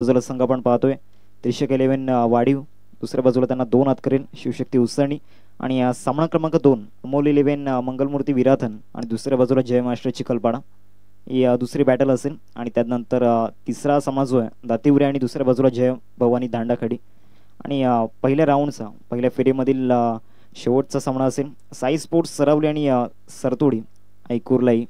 बाजूला संघ आपण पाहतोय त्रिशक 11 वाढीव, दुसऱ्या बाजूला त्यांना 2 हात करेल शिवशक्ती उसळणी आणि सामना क्रमांक 2 अमोल 11 मंगलमूर्ती विराथन आणि दुसऱ्या बाजूला जय मास्टर चिखलपाडा ही दुसरी बॅटल असेल आणि त्यानंतर तिसरा सामना जो आहे दातिवरे आणि दुसऱ्या बाजूला जय भवानी दांडाखडी आणि पहिल्या राऊंडचा पहिल्या फेरीमधील शेवटचा सामना असेल साई स्पोर्ट्स सरावली आणि सरतोडी ऐकूरलाई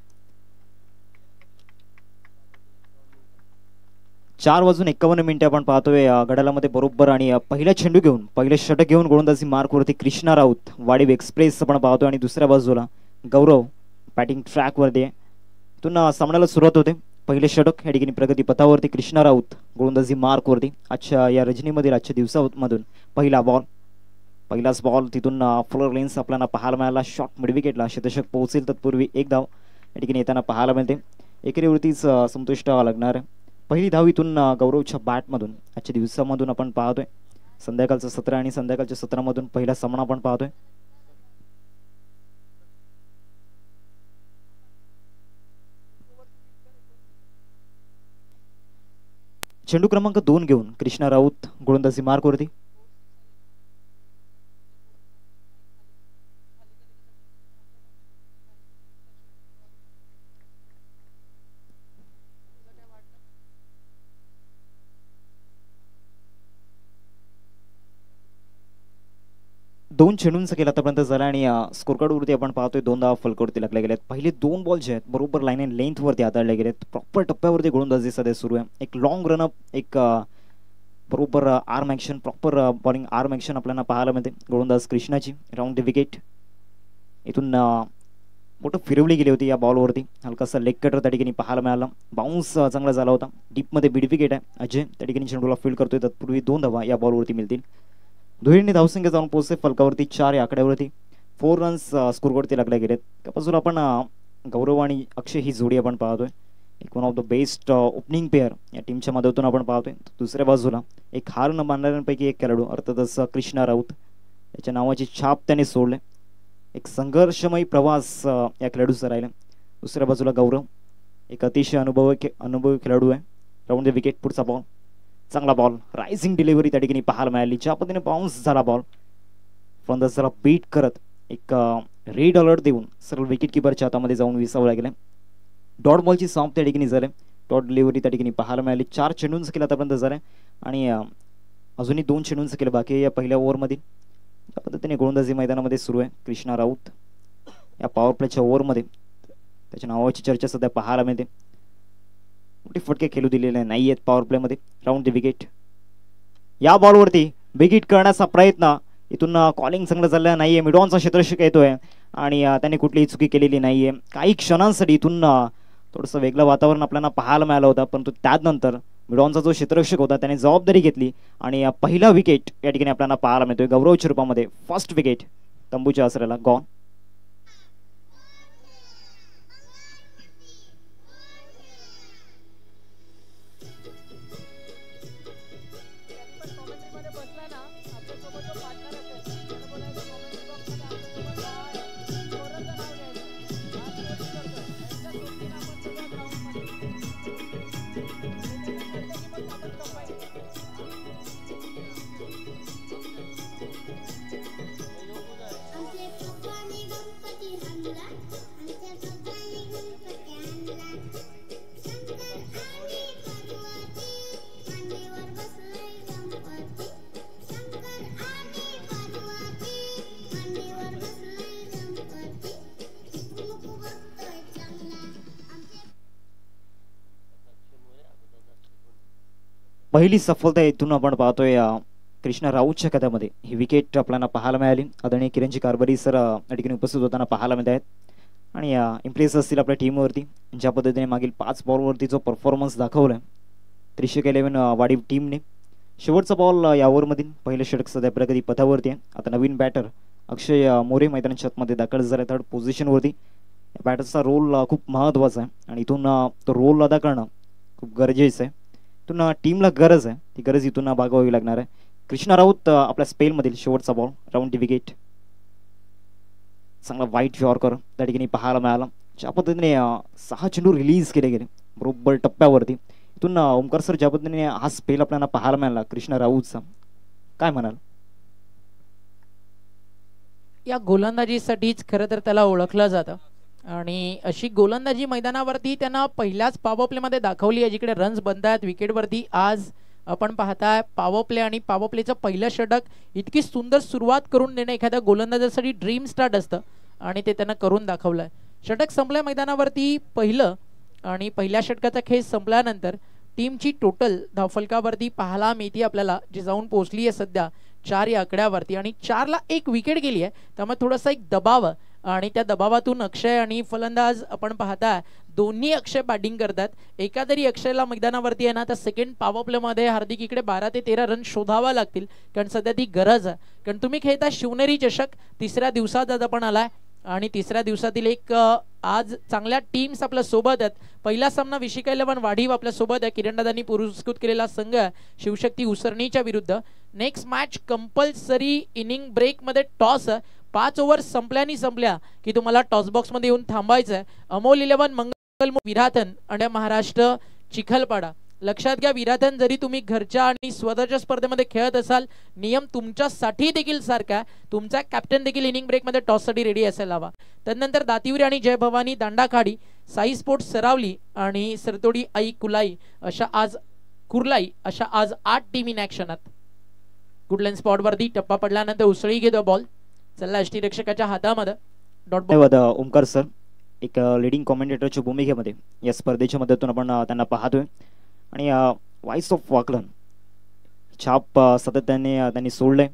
4:51 आपण पाहतोय गडालामध्ये बरोबर आणि पहिला चेंडू घेऊन पहिले षटक घेऊन गोलंदाजी मार्कवरती कृष्णा राऊत वाडीव एक्सप्रेस आपण पाहतोय आणि दुसऱ्या बाजूला गौरव बॅटिंग ट्रॅकवरती आहे. इथून सामन्याला सुरुवात होते. पहिले षटक या ठिकाणी प्रगती पथावरती कृष्णा राऊत गोलंदाजी मार्कवरती आजच्या या रजनीमधील आजच्या दिवसामधून पहिला बॉल पहिलाच बॉल तिथून फ्लोर लेन्स आपल्याला पाहायला मिळाला. शॉट मिड विकेटला शतशक पोहोचेल तत्पूर्वी एक धाव या ठिकाणी येताना पाहायला मिळते. एकेरीवरतीच संतुष्ट व्हावं लागणार आहे. पहिली धाव इथून गौरवच्या बॅटमधून आजच्या दिवसामधून आपण पाहतोय. संध्याकाळचं सत्र आणि संध्याकाळच्या सत्रामधून पहिला सामना आपण पाहतोय. चेंडू क्रमांक 2 घेऊन कृष्णा राऊत गोलंदाजी मार्कवरती. दोन चेंडूंचा केला आतापर्यंत झाला आणि स्कोर कार्डवरती आपण पाहतोय 2 धावा फलकावरती लागल्या गेल्यात. पहिले 2 बॉल जे आहेत बरोबर लाईन अँड लेंथवरती हाताळले गेलेत. प्रॉपर टप्प्यावरती गोलंदाजी सध्या सुरू आहे. एक लॉंग रनअप एक बरोबर arm action proper bowling arm action आपल्याला पाहायला मिळते. गोलंदाज कृष्णाची राऊंड द विकेट इथून मोठं फिरवली गेली होती या बॉलवरती. हलकासा लेग कटर त्या ठिकाणी पाहायला मिळाला. बाउन्स चांगला झाला होता. डीपमध्ये मिड विकेट आहे. अजय त्या ठिकाणी चेंडूला फील्ड करतोय. तत्पूर्वी 2 धावा या बॉलवरती मिळतील. दुहेरीने धावसंख्या जाऊन पोहोचते फलकावरती 4 या आकड्यावरती. 4 रन्स स्कोरवरती लागले गेलेत. त्या बाजूला आपण गौरव आणि अक्षय ही जोडी आपण पाहतोय. एक one of the best opening pair या टीमच्या माध्यमातून आपण पाहतोय. दुसऱ्या बाजूला एक हार न मानणाऱ्यांपैकी एक खेळाडू अर्थातच कृष्णा राऊत याच्या नावाची छाप त्याने सोडले. एक संघर्षमयी प्रवास या खेळाडूचा राहिला. दुसऱ्या बाजूला गौरव एक अतिशय अनुभवी खेळाडू आहे. राऊंड द विकेट पुढचा बॉल चांगला बॉल रायझिंग डिलिव्हरी त्या ठिकाणी पाहायला मिळाली. ज्या पद्धतीने बाउन्स झाला बॉल फलंदाजाला बीट करत एक रेड अलर्ट देऊन सरळ विकेट किपरच्या हातामध्ये जाऊन विसावला गेले. डॉट बॉलची सॉम्प त्या ठिकाणी झाले. डॉट डिलिव्हरी त्या ठिकाणी पाहायला मिळाली. 4 चेंडूंचं केलं आतापर्यंत झालं आणि अजूनही 2 चेंडूंचं केलं बाकी आहे या पहिल्या ओव्हरमधील. त्या पद्धतीने गोलंदाजी मैदानामध्ये सुरू आहे. कृष्णा राऊत या पॉवर प्लेच्या ओव्हरमध्ये त्याच्या नावाची चर्चा सध्या पाहायला मिळते. मोठे फटके खेळू दिलेले नाही आहेत पॉवर प्लेमध्ये. राऊंड द विकेट या बॉलवरती विकेट करण्याचा प्रयत्न इथून कॉलिंग चांगलं झालं नाहीये. मिडॉनचा क्षेत्ररक्षक येतोय आणि त्याने कुठलीही चुकी केलेली नाहीये. काही क्षणांसाठी इथून थोडंसं वेगळं वातावरण आपल्याला पाहायला मिळालं होतं परंतु त्यानंतर मिडॉनचा जो क्षेत्ररक्षक होता त्याने जबाबदारी घेतली आणि पहिला विकेट या ठिकाणी आपल्याला पाहायला मिळतोय गौरवच्या रूपामध्ये. फर्स्ट विकेट तंबूच्या आसऱ्याला गॉन. पहिली सफलता इथून आपण पाहतोय कृष्णा राऊतच्या खात्यामध्ये. ही विकेट आपल्याला पाहायला मिळाली. आदरणीय किरणजी कारभारी सर या ठिकाणी उपस्थित होताना पाहायला मिळत आहेत आणि इम्प्रेस असतील आपल्या टीमवरती. ज्या पद्धतीने मागील 5 बॉलवरती जो परफॉर्मन्स दाखवलाय त्रिशक 11 वाडीव टीमने. शेवटचा बॉल या ओव्हरमधील पहिलं षटक सध्या प्रगती पथावरती आहे. आता नवीन बॅटर अक्षय मोरे मैदानाच्या आतमध्ये दाखल झाला 3rd पोझिशनवरती. बॅटरचा रोल खूप महत्त्वाचा आहे आणि इथून तो रोल अदा करणं खूप गरजेचं आहे. इथून टीमला गरज आहे ती गरज इथून भागवावी लागणार आहे. कृष्णा राऊत आपल्या स्पेलमधील शेवटचा बॉल राऊंड द विकेट चांगला वाईट यॉर्कर त्या ठिकाणी पाहायला मिळाला. ज्या पद्धतीने 6 चेंडू रिलीज केले गेले बरोबर टप्प्यावरती इथून ओमकार सर ज्या पद्धतीने हा स्पेल आपल्याला पाहायला मिळाला कृष्णा राऊतचा, काय म्हणाल? या गोलंदाजीसाठीच खरं तर त्याला ओळखलं जातं आणि अशी गोलंदाजी मैदानावरती त्यांना पहिल्याच पॉवर प्लेमध्ये दाखवली आहे, जिकडे रन्स बनत आहेत विकेटवरती. आज आपण पाहताय पॉवर प्ले आणि पॉवर प्लेचं पहिलं षटक इतकी सुंदर सुरुवात करून देणं एखाद्या गोलंदाजासाठी ड्रीम स्टार्ट असतं आणि ते त्यांना करून दाखवलंय. षटक संपल्या मैदानावरती पहिलं आणि पहिल्या षटकाचा खेळ संपल्यानंतर टीमची टोटल धावफलकावरती पाहायला मिळते आपल्याला, जी जाऊन पोहोचली आहे सध्या 4 या आकड्यावरती आणि 4ला 1 विकेट गेली आहे. त्यामुळे थोडासा एक दबाव आणि त्या दबावातून अक्षय आणि फलंदाज आपण पाहताय दोन्ही अक्षय बॅटिंग करतात. एका तरी अक्षयला मैदानावरती आहे ना तर सेकंड पॉवर प्लेमध्ये हार्दिक इकडे 12 ते 13 रन शोधावा लागतील, कारण सध्या ती गरज आहे. कारण तुम्ही खेळता शिवनेरी चषक, तिसऱ्या दिवसात आज आपण आलाय आणि तिसऱ्या दिवसातील एक आज चांगल्या टीम्स आपल्या सोबत आहेत. पहिला सामना विशिका 11 वाढीव आपल्या सोबत आहे, किरणदादांनी पुरस्कृत केलेला संघ शिवशक्ती उसरणीच्या विरुद्ध. Next match compulsory inning break मध्ये टॉस, 5 ओव्हर संपल्या की तुम्हाला टॉस बॉक्स मध्ये येऊन थांबायचं आहे. अमोल 11 मंगल विराथन आणि महाराष्ट्र चिखलपाडा. लक्षात घ्या, विराथन जरी तुम्ही घरच्या आणि स्वतःच्या स्पर्धेमध्ये खेळत असाल, नियम तुमच्यासाठी देखील सारखा. तुमचा कॅप्टन देखील इनिंग ब्रेक मध्ये टॉस साठी रेडी असायला हवा. त्यानंतर दातिवरी आणि जय भवानी दांडाखाडी, साई स्पोर्ट्स सरावली आणि सरतोडी आई कुलाई अशा आज 8 टीम इन ऍक्शनात. गुडलँड स्पॉट वरती टप्पा पडल्यानंतर उसळी घेतो बॉल, चला यष्टीरक्षकाच्या हातामध्ये डॉट बॉल. ओमकार सर एक लीडिंग कॉमेंटेटरच्या भूमिकेमध्ये या स्पर्धेच्या मदतीतून आपण त्यांना पाहतोय आणि व्हॉइस ऑफ वाकलन छाप सातत्याने त्यांनी सोडलंय.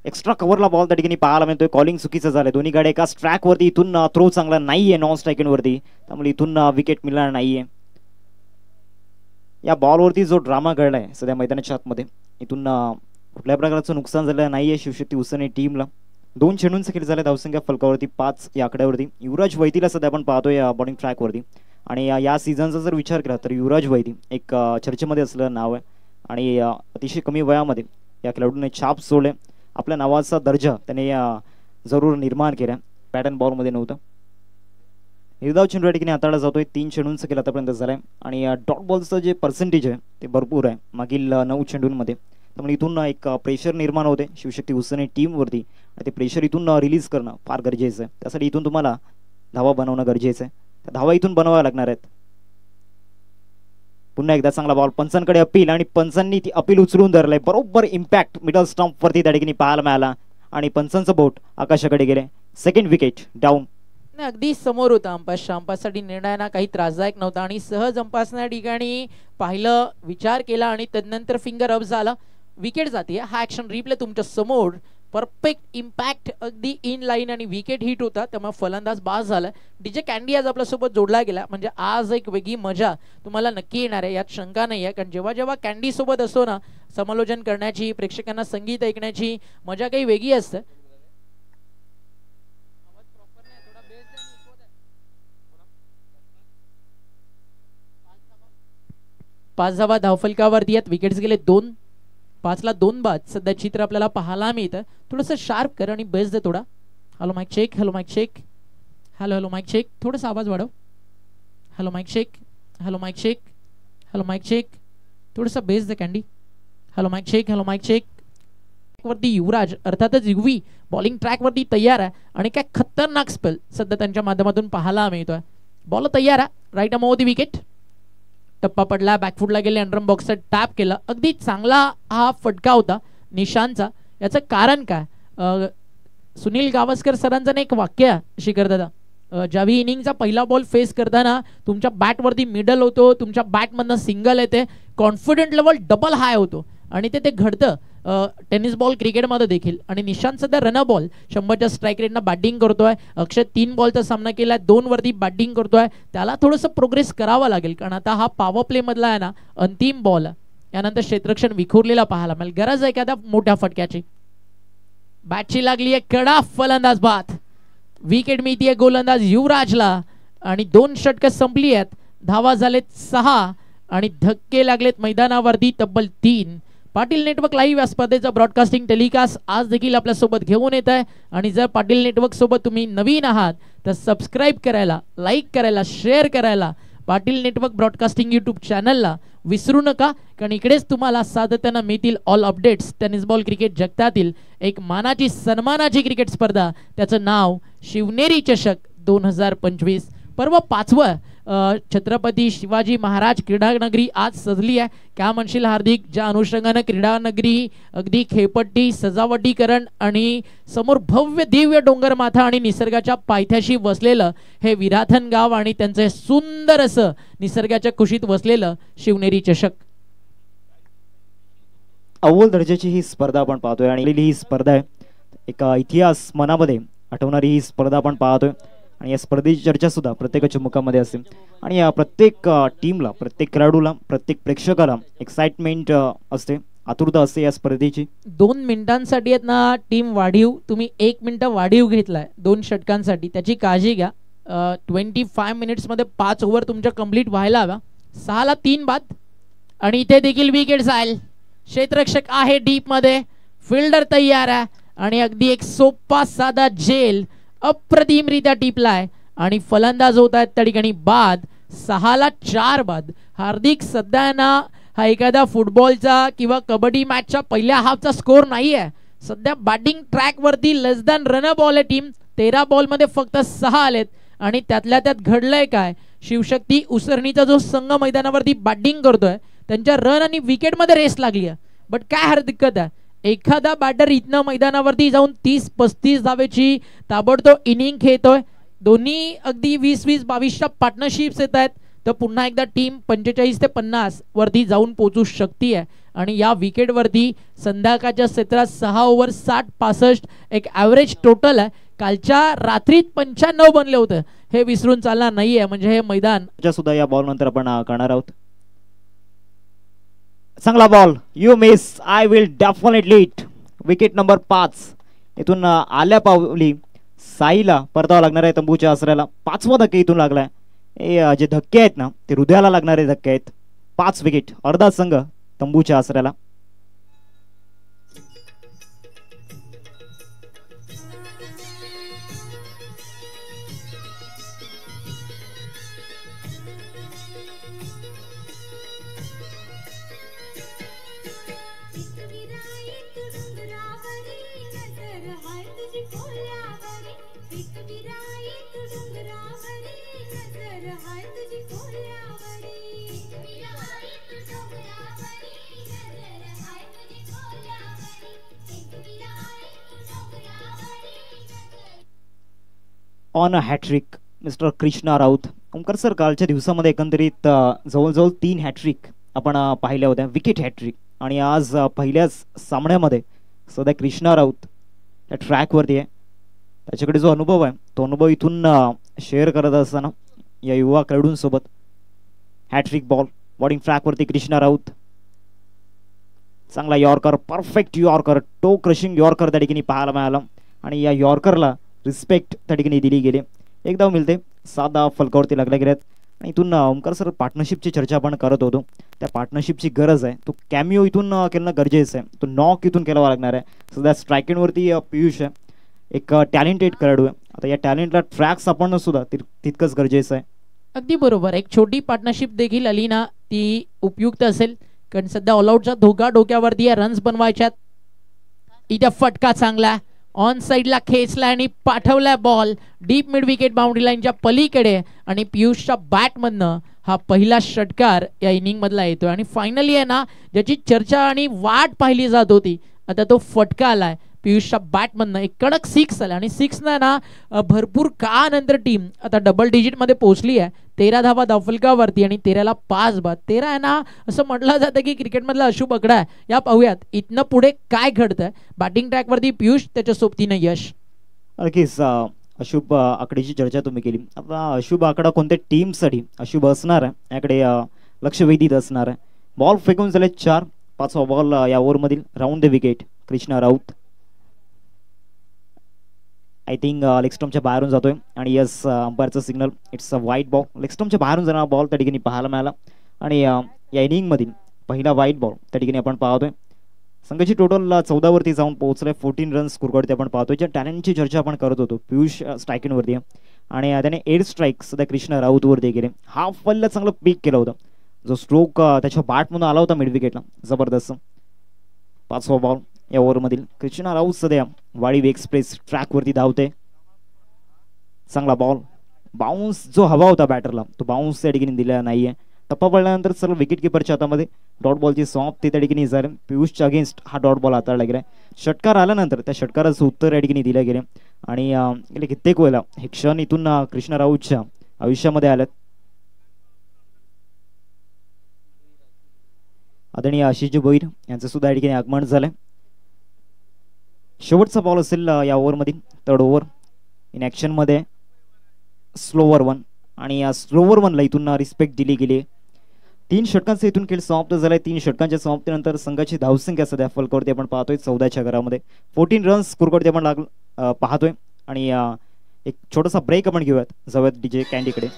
एक्स्ट्रा कव्हरला बॉल त्या ठिकाणी पाहायला मिळतोय. कॉलिंग चुकीचं झालंय, दोन्ही गाड्या एकाच ट्रॅक वरती. इथून थ्रो चांगला नाहीये नॉन स्ट्रायकिंग वरती, त्यामुळे इथून विकेट मिळणार नाहीये. या बॉलवरती जो ड्रामा घडलाय सध्या मैदानाच्या आतमध्ये, इथून कुठल्याही प्रकारचं नुकसान झालं नाहीये शिवशक्ती उसने टीमला. 2 चेंडूंचा खेळ झाला, धावसंख्या फलकावरती 5 या आकड्यावरती. युवराज वैतीला सध्या आपण पाहतोय बॉलिंग ट्रॅकवरती आणि या सीझनचा जर विचार केला तर युवराज वैती एक चर्चेमध्ये असलेलं नाव आहे आणि अतिशय कमी वयामध्ये या खेळाडूने छाप सोडले. आपल्या नावाचा दर्जा त्याने जरूर निर्माण केला, पॅटर्न बॉलमध्ये नव्हतं. निर्धाव चेंडू या ठिकाणी हाताळला जातोय. 3 चेंडूंचा खेळ आतापर्यंत झालाय आणि डॉट बॉलचं जे पर्सेंटेज आहे ते भरपूर आहे मागील 9 चेंडूंमध्ये. त्यामुळे इथून एक प्रेशर निर्माण होते शिवशक्ती उसने टीमवरती आणि ते प्रेशर इथून रिलीज करणं फार गरजेचं आहे. त्यासाठी इथून तुम्हाला धावा बनवणं गरजेचं आहे. त्या धावा इथून बनवाव्या लागणार आहेत. पुन्हा एकदा चांगला बॉल, पंचांकडे अपील आणि पंचांनी ती अपील उचलून धरलंय. बरोबर इम्पॅक्ट मिडल स्टंप वरती त्या ठिकाणी पाहायला मिळाला आणि पंचांचं बोट आकाशाकडे गेले. Second wicket down. अगदी समोर होता अंपास, अंपाससाठी निर्णयाना काही त्रासदायक नव्हता आणि सहज अंपासच्या ठिकाणी पाहिलं, विचार केला आणि त्यानंतर फिंगर अप झाला, विकेट जाते. हा ऍक्शन रिप्ले तुमच्या समोर, परफेक्ट इम्पॅक्ट अगदी इन लाईन आणि विकेट हिट होता, त्यामुळे फलंदाज बाद झाला. डीजे कॅन्डी आज आपल्यासोबत जोडला गेला, म्हणजे आज एक वेगळी मजा तुम्हाला नक्की येणार आहे, यात शंका नाही आहे. कारण जेव्हा जेव्हा कॅन्डी सोबत असतो ना, समालोचन करण्याची, प्रेक्षकांना संगीत ऐकण्याची मजा काही वेगळी असते. 5 धावा धावफलकावरती आहेत, विकेट्स गेले 2. 5ला 2 बाद सध्या चित्र आपल्याला पाहायला मिळतं. थोडंसं शार्प कर आणि बेस दे थोडा. Hello mike check, hello mike check, hello hello mike check, थोडासा आवाज वाढव. Hello mike check, hello mike check, hello mike check, थोडासा बेस दे Candy. Hello mike check, hello mike check. वरती युवराज अर्थातच युवी बॉलिंग ट्रॅक वरती तयार आहे आणि काय खतरनाक स्पेल सध्या त्यांच्या माध्यमातून पाहायला मिळतोय. बॉल तयार आहे, right um over the wicket. टप्पा पडला, बॅकफुटला गेले, अंडरम बॉक्सचा टॅप केला. अगदी चांगला हा फटका होता निशांचा. याचं कारण काय? सुनील गावस्कर सरांचं एक वाक्य आहे शिखर दादा, ज्यावेळी इनिंगचा पहिला बॉल फेस करताना तुमच्या बॅटवरती मिडल होतो, तुमच्या बॅटमधनं सिंगल येते, कॉन्फिडंट लेवल डबल हाय होतो आणि ते घडतं टेनिस बॉल क्रिकेटमध्ये देखील. आणि निशांत सध्या रन बॉल 100च्या स्ट्राईक रेटनं बॅटिंग करतोय. अक्षय 3 बॉलचा सामना केलाय, 2 वरती बॅटिंग करतोय. त्याला थोडंसं प्रोग्रेस करावा लागेल, कारण आता हा पॉवर प्ले मधला आहे ना अंतिम बॉल. यानंतर क्षेत्ररक्षण विखुरलेला पाहायला मिळेल. गरज आहे एखाद्या मोठ्या फटक्याची. बॅटची लागली आहे कडा, फलंदाज बाद. विकेट मिळतीये गोलंदाज युवराजला आणि 2 षटकं संपली आहेत. धावा झालेत 6 आणि धक्के लागलेत मैदानावरती तब्बल 3. पाटील नेटवर्क लाईव्ह या स्पर्धेचा ब्रॉडकास्टिंग टेलिकास्ट आज देखील आपल्यासोबत घेऊन येत आहे. आणि जर पाटील नेटवर्क सोबत तुम्ही नवीन आहात तर सबस्क्राईब करायला, लाईक करायला, शेअर करायला, पाटील नेटवर्क ब्रॉडकास्टिंग यूट्यूब चॅनलला विसरू नका, कारण इकडेच तुम्हाला सातत्यानं मिळतील all updates. Tennis ball cricket जगतातील एक मानाची सन्मानाची क्रिकेट स्पर्धा, त्याचं नाव शिवनेरी चषक 2025. पर्व 5वं छत्रपती शिवाजी महाराज क्रीडा नगरी आज सजली आहे. क्या म्हणशील हार्दिक, ज्या अनुषंगानं क्रीडा नगरी अगदी खेळपट्टी सजावटीकरण आणि समोर भव्य दिव्य डोंगरमाथा आणि निसर्गाच्या पायथ्याशी वसलेलं हे विराथन गाव आणि त्यांचे सुंदर असं निसर्गाच्या कुशीत वसलेलं शिवनेरी चषक. अव्वल दर्जाची ही स्पर्धा आपण पाहतोय आणि ही स्पर्धा आहे एक इतिहास मनामध्ये आठवणारी ही स्पर्धा आपण पाहतोय. आणि या स्पर्धेची चर्चा सुद्धा प्रत्येकाच्या मुखामध्ये असते आणि या प्रत्येक टीमला, प्रत्येक खेळाडूला, प्रत्येक प्रेक्षकाला एक्साइटमेंट असते, आतुरता असते या स्पर्धेची. 2 मिनिटांसाठी आहेत ना टीम वाढीव, तुम्ही 1 मिनिट वाढीव घेतलाय 2 षटकांसाठी, त्याची काळजी घ्या. 25 मिनिट्समध्ये 5 ओव्हर तुमच्या कंप्लीट व्हायला हव्या. 6ला 3 बाद आणि इथे देखील विकेट जाईल. क्षेत्ररक्षक आहे डीप मध्ये, फिल्डर तयार आहे आणि अगदी एक सोपा साधा झेल अप्रतिमरित्या टिपलाय आणि फलंदाज होत आहेत त्या ठिकाणी बाद. 6ला 4 बाद. हार्दिक, सध्या ना हा एखादा फुटबॉलचा किंवा कबड्डी मॅचच्या पहिल्या हाफचा स्कोर नाही आहे. सध्या बॅटिंग ट्रॅक वरती लेस दॅन रन बॉल आहे टीम. 13 बॉल मध्ये फक्त 6 आलेत आणि त्यातल्या त्यात घडलंय काय, शिवशक्ती उसरणीचा जो संघ मैदानावरती बॅटिंग करतोय त्यांच्या रन आणि विकेट मध्ये रेस लागली आहे. बट काय हरकत आहे, एखादा बॅटर इथनं मैदानावरती जाऊन 30-35 धावेची ताबडतोब इनिंग खेळतोय. दोन्ही अगदी 20-20, 22च्या पार्टनरशिप्स येत आहेत, तर पुन्हा एकदा टीम 45 ते 50 वरती जाऊन पोहोचू शकते आहे. आणि या विकेटवरती संध्याकाळच्या क्षेत्रात 6 ओव्हर 60-65 एक ॲव्हरेज टोटल आहे. कालच्या रात्रीत 95 बनले होते, हे विसरून चालणार नाहीये. म्हणजे हे मैदान सुद्धा या बॉल नंतर आपण करणार आहोत. चांगला ball, you miss, I will definitely it. Wicket number 5. इथून आल्या पावली साईला परतावा लागणार आहे तंबूच्या आसऱ्याला. 5वा धक्के इथून लागलाय. हे जे धक्के आहेत ना ते हृदयाला लागणारे धक्के आहेत. 5 विकेट, अर्धा संघ तंबूच्या आसऱ्याला. On a hat trick mister Krishna Raut. Omkar sir, कालच्या दिवसामध्ये एकंदरीत जवळजवळ 3 हॅट्रिक आपण पाहिल्या होत्या, विकेट हॅट्रिक. आणि आज पहिल्याच सामन्यामध्ये सध्या कृष्णा राऊत त्या ट्रॅकवरती आहे. त्याच्याकडे जो अनुभव आहे तो अनुभव इथून शेअर करत असताना या युवा खेळाडूंसोबत. हॅट्रिक बॉल, बॉलिंग ट्रॅकवरती कृष्णा राऊत. चांगला yorker, perfect yorker, toe crushing yorker त्या ठिकाणी पाहायला मिळाला आणि या यॉर्करला रिस्पेक्ट त्या ठिकाणी दिली गेली. एक धाव मिळते, 7 धाव फलकावरती लागल्या गेल्यात. आणि इथून ओमकार सर, पार्टनरशिपची चर्चा आपण करत होतो, त्या पार्टनरशिपची गरज आहे. तो कॅमिओ इथून करणं गरजेचं आहे, तो नॉक इथून केला लागणार आहे. सध्या स्ट्रायकेंडवरती पियुष आहे, एक टॅलेंटेड खेळाडू आहे. आता या टॅलेंटला ट्रॅक सापडणं सुद्धा तितकंच गरजेचं आहे. अगदी बरोबर. एक छोटी पार्टनरशिप देखील आली ना ती उपयुक्त असेल, कारण सध्या ऑलआउटचा धोका डोक्यावरती आहे, रन्स बनवायच्यात. इथे फटका चांगला ऑन साइडला खेचला आणि पाठवलाय ball deep mid wicket boundary लाईनच्या पलीकडे. आणि पियुषच्या बॅटमधनं हा पहिला षटकार या इनिंग मधला येतोय. आणि फायनली आहे ना ज्याची चर्चा आणि वाट पाहिली जात होती, आता तो फटका आलाय पियुषच्या बॅटमधनं. एक कडक 6 आला आणि 6 ना भरपूर काळानंतर टीम आता डबल डिजिट मध्ये पोहोचली आहे. 13 धावा धावफलकावरती आणि 13ला 5 बाद. 13 आहे ना असं म्हटलं जातं की क्रिकेटमधला अशुभ आकडा आहे. या पाहूयात इथनं पुढे काय घडतंय. बॅटिंग ट्रॅकवरती पियुष, त्याच्या सोबतीनं यश. नक्कीच अशुभ आकड्याची चर्चा तुम्ही केली. आता अशुभ आकडा कोणत्या टीमसाठी अशुभ असणार आहे याकडे लक्ष वेधित असणार आहे. बॉल फेकून झाले 4. 5वा बॉल या ओव्हरमधील round the wicket Krishna Raut. I think leg स्टंपच्या बाहेरून जातोय आणि यस, अंपायरचं signal, it's a wide ball. Leg स्टंपच्या बाहेरून जाणारा बॉल त्या ठिकाणी पाहायला मिळाला आणि या इनिंगमधील पहिला वाईट बॉल त्या ठिकाणी आपण पाहतोय. संघाची टोटल 14 वरती जाऊन पोहोचले. 14 रन्स स्कोरवरती आपण पाहतोय. ज्या टॅलेंटची चर्चा आपण करत होतो, पियुष स्ट्रायकिंगवरती आणि त्याने 8 स्ट्राईक सध्या कृष्णा राऊतवरती केले. हाफ बॉलला चांगलं पीक केलं होतं. जो स्ट्रोक त्याच्या बॅटमधून आला होता मिड विकेटला, जबरदस्त. 5वा बॉल या ओव्हरमधील. कृष्णा राऊत सध्या वाडीव एक्सप्रेस ट्रॅकवरती धावते. चांगला बॉल, बाउन्स जो हवा होता बॅटरला तो बाउन्स त्या ठिकाणी दिला नाहीये. टप्पा पडल्यानंतर सर्व विकेट किपरच्या हातामध्ये डॉट बॉलची समाप्ती त्या ठिकाणी झाली. पियुषच्या अगेन्स्ट हा डॉट बॉल हाताळला गेला. षटकार आल्यानंतर त्या षटकाराचं उत्तर या ठिकाणी दिलं गेले आणि गेले कित्येक वेळेला हे क्षण इथून कृष्णा राऊतच्या आयुष्यामध्ये आलेत. आदरणीय आशिष भोईर यांचं सुद्धा या ठिकाणी आगमन झालंय. शेवटचा बॉल असेल या ओव्हरमधील, 3rd ओव्हर इन ॲक्शन मध्ये. स्लोवर 1 आणि या स्लोवर 1ला इथून रिस्पेक्ट दिली गेली. 3 षटकांचा इथून खेळ समाप्त झालाय. 3 षटकांच्या समाप्तीनंतर संघाची धावसंख्या सध्या फलकावरती आपण पाहतोय 14च्या घरामध्ये. 14 रन्स स्कोरवरती आपण पाहतोय आणि एक छोटासा ब्रेक आपण घेऊयात, जाऊयात डीजे कॅन्डीकडे.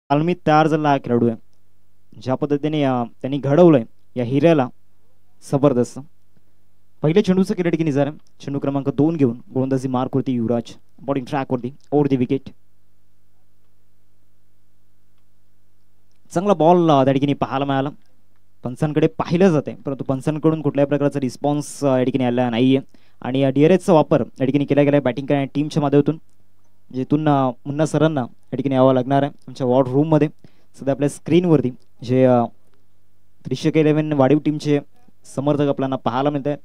तालमीत तयार झाला हा खेळाडू आहे. ज्या पद्धतीने त्यांनी घडवलंय या हिऱ्याला, जबरदस्त. पहिले चेंडूचं क्रिकेट की निझार. चेंडू क्रमांक 2 घेऊन गोलंदाजी मार्कवरती युवराज, बॉलिंग ट्रॅकवरती ओव्हर दी विकेट. चांगला बॉल त्या ठिकाणी पाहायला मिळाला. पंचांकडे पाहिलं जाते परंतु पंचांकडून कुठल्याही प्रकारचा रिस्पॉन्स या ठिकाणी आला नाहीये आणि DRSचा वापर या ठिकाणी केला गेला बॅटिंग करणाऱ्या टीमच्या माध्यमातून, जिथून मुन्ना सरांना या ठिकाणी यावं लागणार आहे. आमच्या वॉर्ड रूममध्ये सध्या आपल्या स्क्रीनवरती जे 311 वाडीव टीमचे समर्थक आपल्याला पाहायला मिळत आहेत,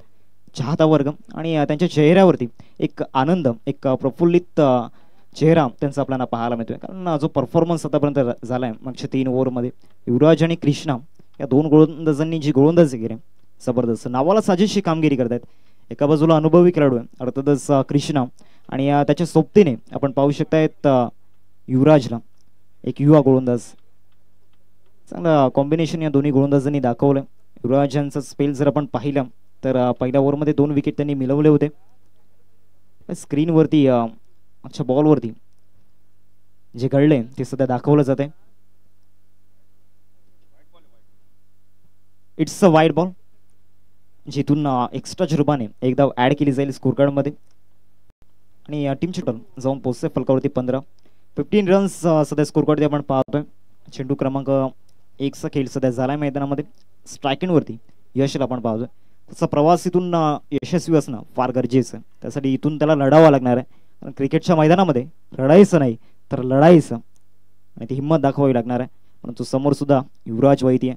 चाहता वर्ग, आणि त्यांच्या चेहऱ्यावरती एक आनंद, एक प्रफुल्लित चेहरा त्यांचा आपल्याला पाहायला मिळतोय. कारण जो परफॉर्मन्स आतापर्यंत झालाय मागच्या 3 ओव्हरमध्ये युवराज आणि कृष्णा या 2 गोलंदाजांनी जी गोलंदाजी केली जबरदस्त, नावाला साजेशी कामगिरी करतायत. एका बाजूला अनुभवी खेळाडू आहे अर्थातच कृष्णा आणि त्याच्या सोबतीने आपण पाहू शकतायत युवराजला, एक युवा गोलंदाज. चांगलं कॉम्बिनेशन या दोन्ही गोलंदाजांनी दाखवलं. युवराज यांचा स्पेल जर आपण पाहिलं तर पहिल्या ओव्हरमध्ये 2 विकेट त्यांनी मिळवले होते. स्क्रीनवरती अच्छा बॉलवरती जे घडले ते सध्या दाखवलं जाते. इट्स अ वाईड बॉल, जिथून एक्स्ट्राच्या रूपाने एकदा ऍड केली जाईल स्कोर कार्डमध्ये आणि टीमची टर्न जाऊन पोहोचते फलकावरती 15. 15 रन्स सध्या स्कोर कार्डवरती आपण पाहतोय. चेंडू क्रमांक 1चा खेळ सध्या झालाय मैदानामध्ये. स्ट्रायकिंगवरती यशला आपण पाहतोय. त्याचा प्रवास इथून यशस्वी असणं फार गरजेचं आहे. त्यासाठी इथून त्याला लढावं लागणार आहे. क्रिकेटच्या मैदानामध्ये रडायचं नाही तर लढायचं आणि ती हिंमत दाखवावी लागणार आहे. परंतु समोर सुद्धा युवराज वैती आहे.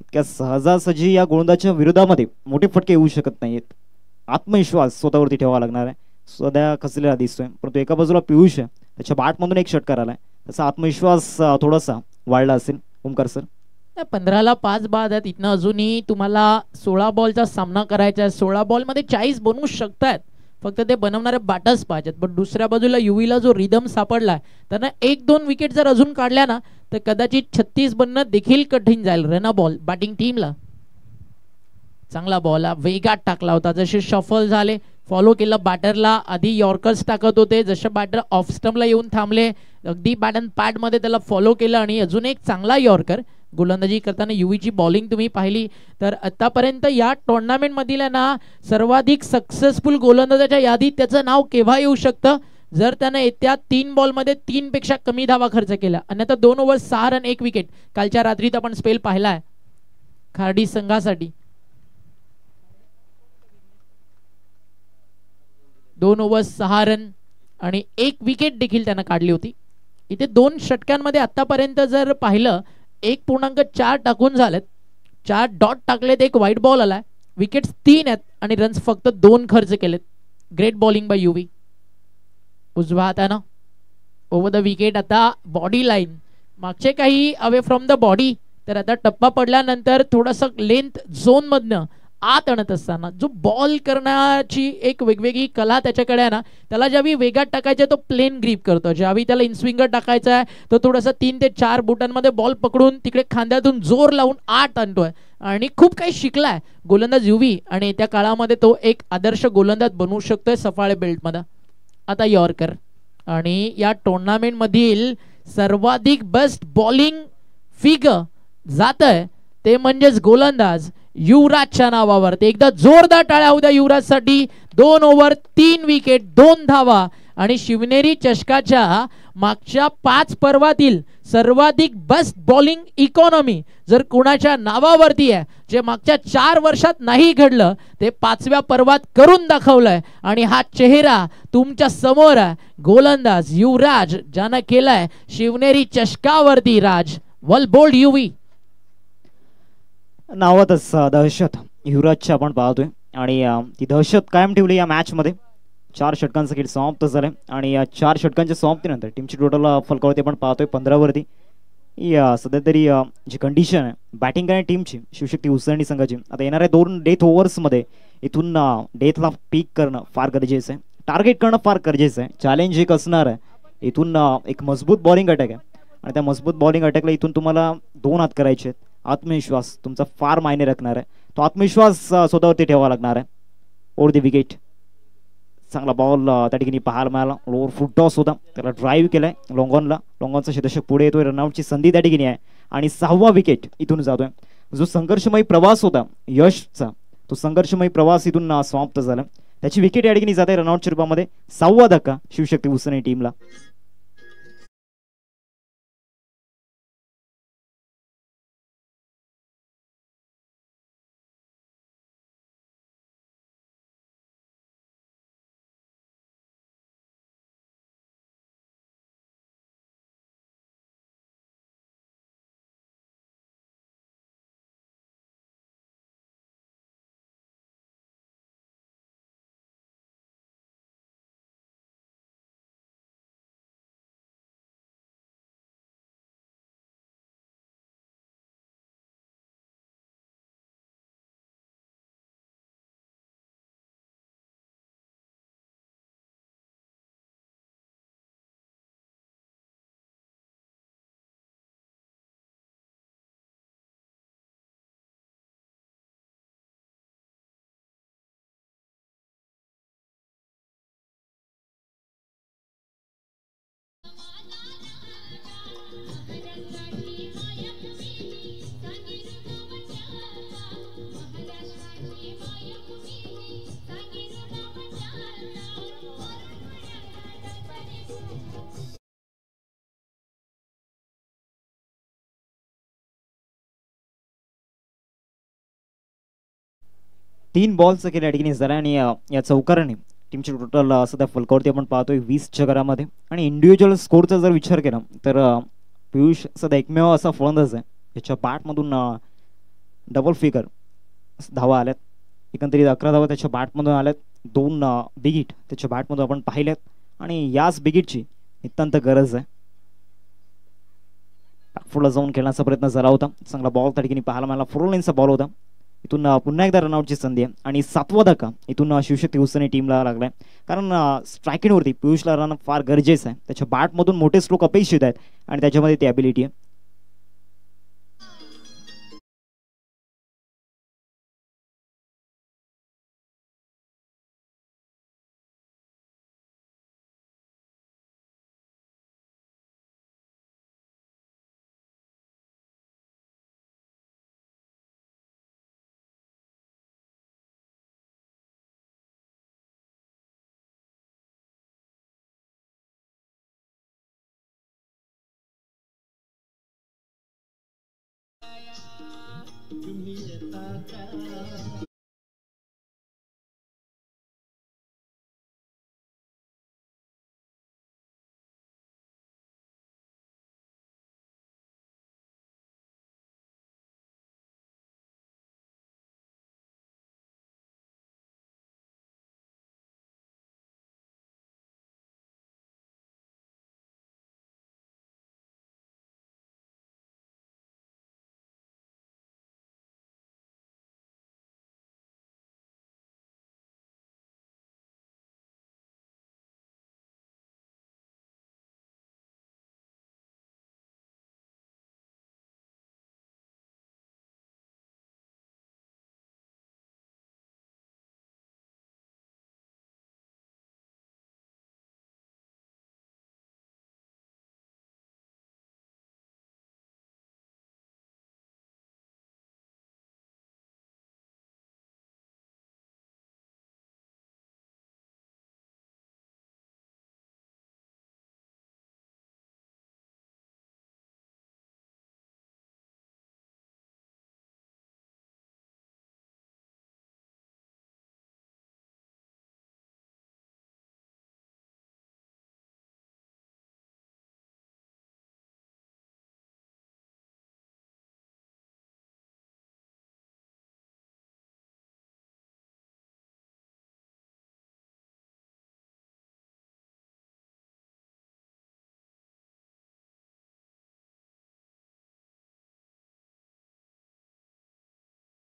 इतक्या सहजासहजी या गोलंदाजच्या विरोधामध्ये मोठे फटके येऊ शकत नाहीत. आत्मविश्वास स्वतःवरती ठेवावा लागणार आहे. सध्या खचलेला दिसतोय परंतु एका बाजूला पियुष आहे, त्याच्या बॅटमधून एक षटकार आलाय, त्याचा आत्मविश्वास थोडासा वाढला असेल. ओमकार सर, 15ला 5 बाद आहेत. इथनं अजूनही तुम्हाला 16 बॉलचा सामना करायचा आहे. 16 बॉलमध्ये 40 बनवू शकतात, फक्त ते बनवणारे बॅटर्स पाहिजेत. पण दुसऱ्या बाजूला युवीला जो रिदम सापडलाय त्यांना 1-2 विकेट जर अजून काढल्या ना तर कदाचित 36 बनणं देखील कठीण जाईल रना बॉल बॅटिंग टीमला. चांगला बॉल वेगात टाकला होता. जसे शफल झाले फॉलो केलं बॅटरला. आधी यॉर्कर्स टाकत होते, जसे बॅटर ऑफ स्टंपला येऊन थांबले अगदी बॅट अँड पॅड मध्ये त्याला फॉलो केलं आणि अजून एक चांगला यॉर्कर गोलंदाजी करताना युवीची बॉलिंग तुम्ही पाहिली तर आतापर्यंत या टुर्नामेंट मधील ना सर्वाधिक सक्सेसफुल गोलंदाजाच्या यादीत त्याचं नाव केव्हा येऊ शकतं जर त्यानं येत्या 3 बॉलमध्ये 3 पेक्षा कमी धावा खर्च केला. अन्यथा 2 ओव्हर 6 रन 1 विकेट. कालच्या रात्रीत आपण स्पेल पाहिलाय खार्डी संघासाठी. 2 ओव्हर 6 रन आणि 1 विकेट देखील त्यानं काढली होती. इथे 2 षटकांमध्ये आतापर्यंत जर पाहिलं 1.4 टाकून झालेत, 4 डॉट टाकलेत, 1 व्हाईट बॉल आलाय, विकेट्स 3 आहेत आणि रन्स फक्त 2 खर्च केलेत. ग्रेट बॉलिंग बाय युवी. उजव्या हातानं ओव्हर द विकेट. आता बॉडी लाईन मागचे काही अवे फ्रॉम द बॉडी तर आता टप्पा पडल्यानंतर थोडंसं लेंथ झोन मधनं आत आणत असताना जो बॉल करण्याची एक वेगवेगळी कला त्याच्याकडे आहे ना. त्याला ज्यावेळी वेगात टाकायचं तो प्लेन ग्रीप करतो, ज्यावेळी त्याला इनस्विंगर टाकायचा आहे तो थोडासा 3 ते 4 बुटांमध्ये बॉल पकडून तिकडे खांद्यातून जोर लावून आत आणतोय आणि खूप काही शिकलाय गोलंदाज युवी आणि येत्या काळामध्ये तो एक आदर्श गोलंदाज बनवू शकतोय सफाळे बेल्टमध्ये. आता यॉर्कर आणि या टुर्नामेंट मधील सर्वाधिक बेस्ट बॉलिंग फिगर जातंय ते म्हणजेच गोलंदाज युवराजच्या नावावर. एकदा जोरदार टाळ्या होऊ द्या युवराजसाठी. 2 ओव्हर 3 विकेट 2 धावा आणि शिवनेरी चषकाच्या मागच्या 5 पर्वातील सर्वाधिक बेस्ट बॉलिंग इकॉनॉमी जर कुणाच्या नावावरती आहे जे मागच्या 4 वर्षात नाही घडलं ते 5व्या पर्वात करून दाखवलंय आणि हा चेहरा तुमच्या समोर आहे. गोलंदाज युवराज ज्यानं केलाय शिवनेरी चषकावरती राज. वेल बोल्ड युवी. नावातच दहशत युवराजची आपण पाहतोय आणि ती दहशत कायम ठेवली या मॅच मध्ये. 4 षटकांचा खेळ समाप्त झालाय आणि या 4 षटकांच्या समाप्तीनंतर टीमची टोटल फलकावरती आपण पाहतोय 15 वरती. सध्या तरी जी कंडिशन आहे बॅटिंग करणाऱ्या टीमची शिवशक्ती उसळणी संघाची आता येणाऱ्या 2 डेथ ओव्हर्समध्ये इथून डेथला पीक करणं फार गरजेचं आहे. टार्गेट करणं फार गरजेचं आहे. चॅलेंज एक असणार आहे. इथून एक मजबूत बॉलिंग अटॅक आहे आणि त्या मजबूत बॉलिंग अटॅकला इथून तुम्हाला 2 हात करायचे आहेत. आत्मविश्वास तुमचा फार मायने राखणार आहे. तो आत्मविश्वास स्वतःवरती ठेवावा लागणार आहे. ओव्हर द विकेट चांगला बॉल त्या ठिकाणी पाहायला मिळाला. लोअर फुट टॉस होता, त्याला ड्राईव्ह केलाय लॉंगॉनला. लॉंगॉनचा शतक पुढे येतोय, रनआउटची संधी त्या ठिकाणी आहे आणि 6वा विकेट इथून जातोय. जो संघर्षमयी प्रवास होता यशचा तो संघर्षमयी प्रवास इथून समाप्त झाला. त्याची विकेट या ठिकाणी जाते रनआउटच्या रूपामध्ये. 6वा धक्का शिवशक्ती उसळणी टीमला. तीन बॉलचं केलं या ठिकाणी झाला आणि या चौकाराने टीमची टोटल सध्या फलकावरती आपण पाहतोय 20च्या घरामध्ये. आणि इंडिव्हिज्युअल स्कोरचा जर विचार केला तर पियुष सध्या एकमेव असा फलंदाज आहे ज्याच्या बॅटमधून डबल फिगर धावा आल्यात. एकंदरीत 11 धावा त्याच्या बॅटमधून आल्यात. 2 बिग हिट त्याच्या बॅटमधून आपण पाहिल्यात आणि याच बिग हिटची नितांत गरज आहे. पुढे जाऊन खेळण्याचा प्रयत्न झाला होता. चांगला बॉल त्या ठिकाणी पाहायला मिळाला. 4 लाईनचा बॉल होता. इथून पुन्हा एकदा रनआउटची संधी आहे आणि 7वा धक्का इथून शिवशक्ती उसळणी टीमला लागलाय. कारण स्ट्रायकिंगवरती पियुषला रन फार गरजेचं आहे. त्याच्या बॅटमधून मोठे स्ट्रोक अपेक्षित आहेत आणि त्याच्यामध्ये ती ॲबिलिटी आहे.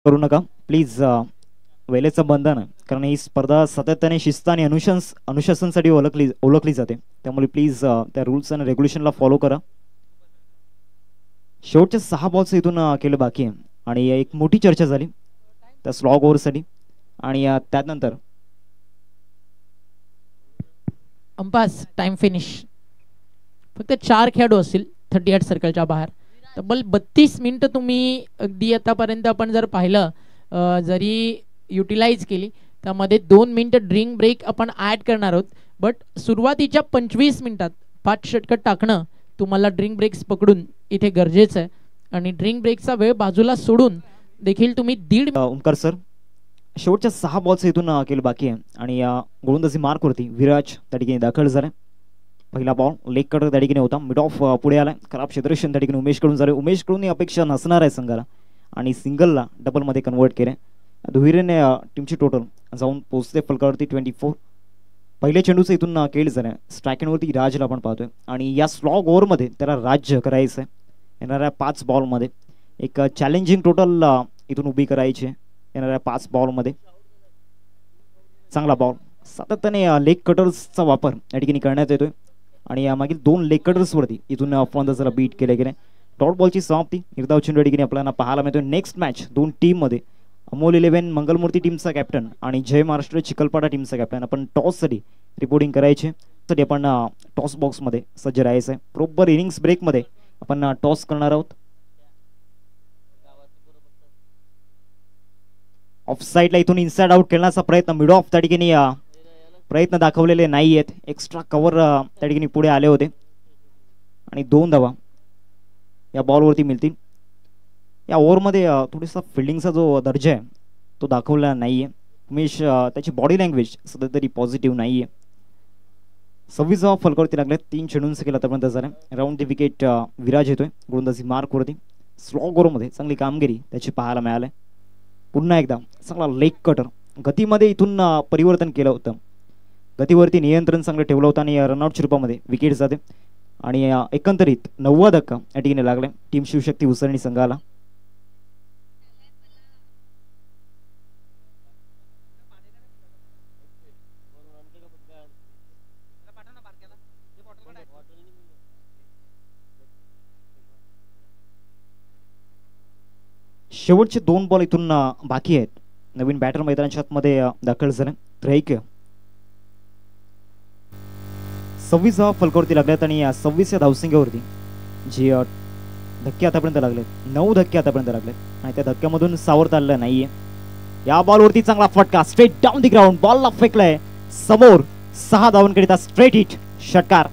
करू नका प्लीज. वेळेचं बंधन आहे, कारण ही स्पर्धा सातत्याने शिस्त आणि अनुशासनसाठी ओळखली जाते. त्यामुळे प्लीज त्या रूल्स आणि रेग्युलेशनला फॉलो करा. शेवटच्या 6 बॉल्स इथून केलं बाकी आहे आणि एक मोठी चर्चा झाली त्या स्लॉग ओव्हरसाठी. आणि त्यानंतर अंपास टाइम फिनिश. फक्त 4 खेळाडू असतील 38 सर्कलच्या बाहेर. तब्बल 32 मिनिटं तुम्ही अगदी आतापर्यंत आपण जर पाहिलं, जरी युटिलाइज केली त्यामध्ये 2 मिनिटं ड्रिंक ब्रेक आपण ॲड करणार आहोत. बट सुरुवातीच्या 25 मिनिटात 5 षटकं टाकणं तुम्हाला ड्रिंक ब्रेक्स पकडून इथे गरजेचं आहे. आणि ड्रिंक ब्रेकचा वेळ बाजूला सोडून देखील तुम्ही ओमकार सर, शेवटच्या 6 बॉल्स इथून केलं बाकी आहे आणि गोलंदाजी मार्कवरती विराज त्या ठिकाणी दाखल झालाय. पहिला बॉल लेग कटर त्या ठिकाणी होता, मिड ऑफ पुढे आलाय. खराब क्षेत्ररक्षण त्या ठिकाणी उमेश कडून झाले. उमेश कडून अपेक्षा नसणार आहे संघाला आणि सिंगलला डबलमध्ये कन्वर्ट केले. दुहेरीने टीमची टोटल जाऊन पोहोचते फलकावरती 24. पहिल्या चेंडूचं इथून केलं झालं. स्ट्रायकिंगवरती राजला आपण पाहतोय आणि या स्लॉग ओव्हरमध्ये त्याला राज्य करायचं आहे. येणाऱ्या 5 बॉलमध्ये एक चॅलेंजिंग टोटल इथून उभी करायची आहे. येणाऱ्या 5 बॉलमध्ये चांगला बॉल. सातत्याने लेग कटर्सचा वापर या ठिकाणी करण्यात येतोय आणि मागील 2 लेग कटर्सवरती इथून फलंदाजाला बीट केले गेले. डॉट बॉलची समाप्ती निर्धाव चेंडू या ठिकाणी आपल्याला पाहायला मिळतोय. नेक्स्ट मॅच 2 टीममध्ये अमोल 11 मंगलमूर्ती टीमचा कॅप्टन आणि जय महाराष्ट्र चिखलपाडा टीमचा कॅप्टन. आपण टॉससाठी रिपोर्टिंग करायचे. साठी आपण टॉस बॉक्समध्ये सज्ज राहायचं आहे. बरोबर इनिंग्स ब्रेकमध्ये आपण टॉस करणार आहोत. ऑफ साईडला इथून इनसाइड आउट खेळण्याचा प्रयत्न, मिड ऑफ त्या ठिकाणी प्रयत्न दाखवलेले नाही आहेत. एक्स्ट्रा कव्हर त्या ठिकाणी पुढे आले होते आणि 2 धावा या बॉलवरती मिळतील. या ओव्हरमध्ये थोडासा फिल्डिंगचा जो दर्जा आहे तो दाखवला नाही आहे. उमेश त्याची बॉडी लँग्वेज सध्या तरी पॉझिटिव्ह नाही आहे. 26 धावा फलकावरती लागल्या. 3 चेंडूंचा केला आतापर्यंत झाला. राऊंड द विकेट विराज येतोय गोलंदाजी मार्कवरती. स्लॉग ओव्हरमध्ये चांगली कामगिरी त्याची पाहायला मिळाली. पुन्हा एकदा चांगला लेग कटर. गतीमध्ये इथून परिवर्तन केलं होतं. गतीवरती नियंत्रण चांगलं ठेवलं होतं आणि रनआउटच्या रूपामध्ये विकेट जाते आणि एकंदरीत 9वा धक्का या ठिकाणी लागलाय टीम शिवशक्ती उसळणी संघाला. शेवटचे 2 बॉल इथून बाकी आहेत. नवीन बॅटर मैदानाच्या आतमध्ये दाखल झाले. त्रैक 26 धावा फलकावरती लागल्यात आणि 26 या धावसंख्येवरती जी धक्के आतापर्यंत लागलेत, 9 धक्के आतापर्यंत लागलेत आणि त्या धक्क्यामधून सावरता आलेलं नाहीये. या बॉलवरती चांगला फटका स्ट्रेट डाऊन द ग्राउंड. बॉलला फेकलाय समोर. 6 धावांकरिता स्ट्रेट हिट षटकार.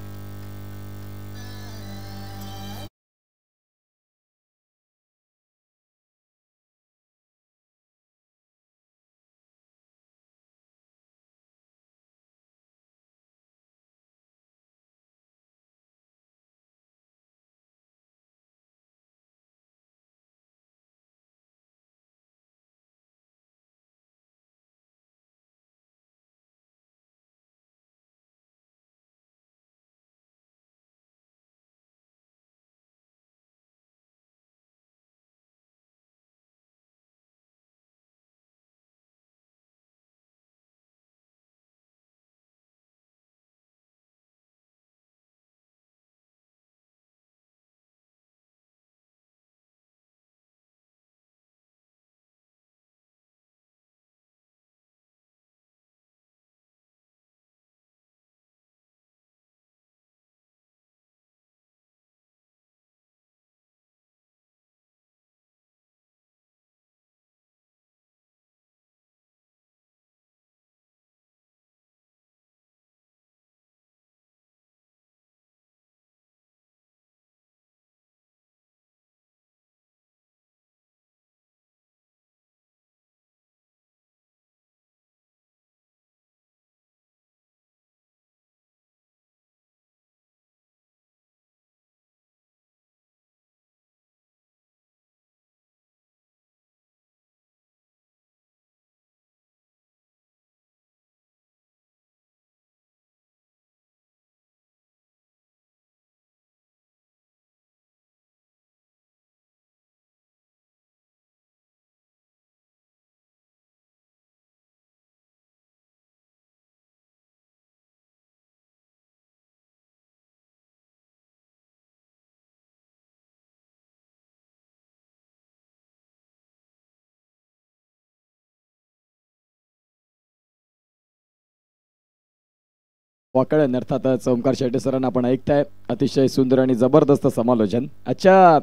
वाकळण अर्थातच ओमकार शेट्टे सरांना आपण ऐकताय. अतिशय सुंदर आणि जबरदस्त समालोचन. आजच्या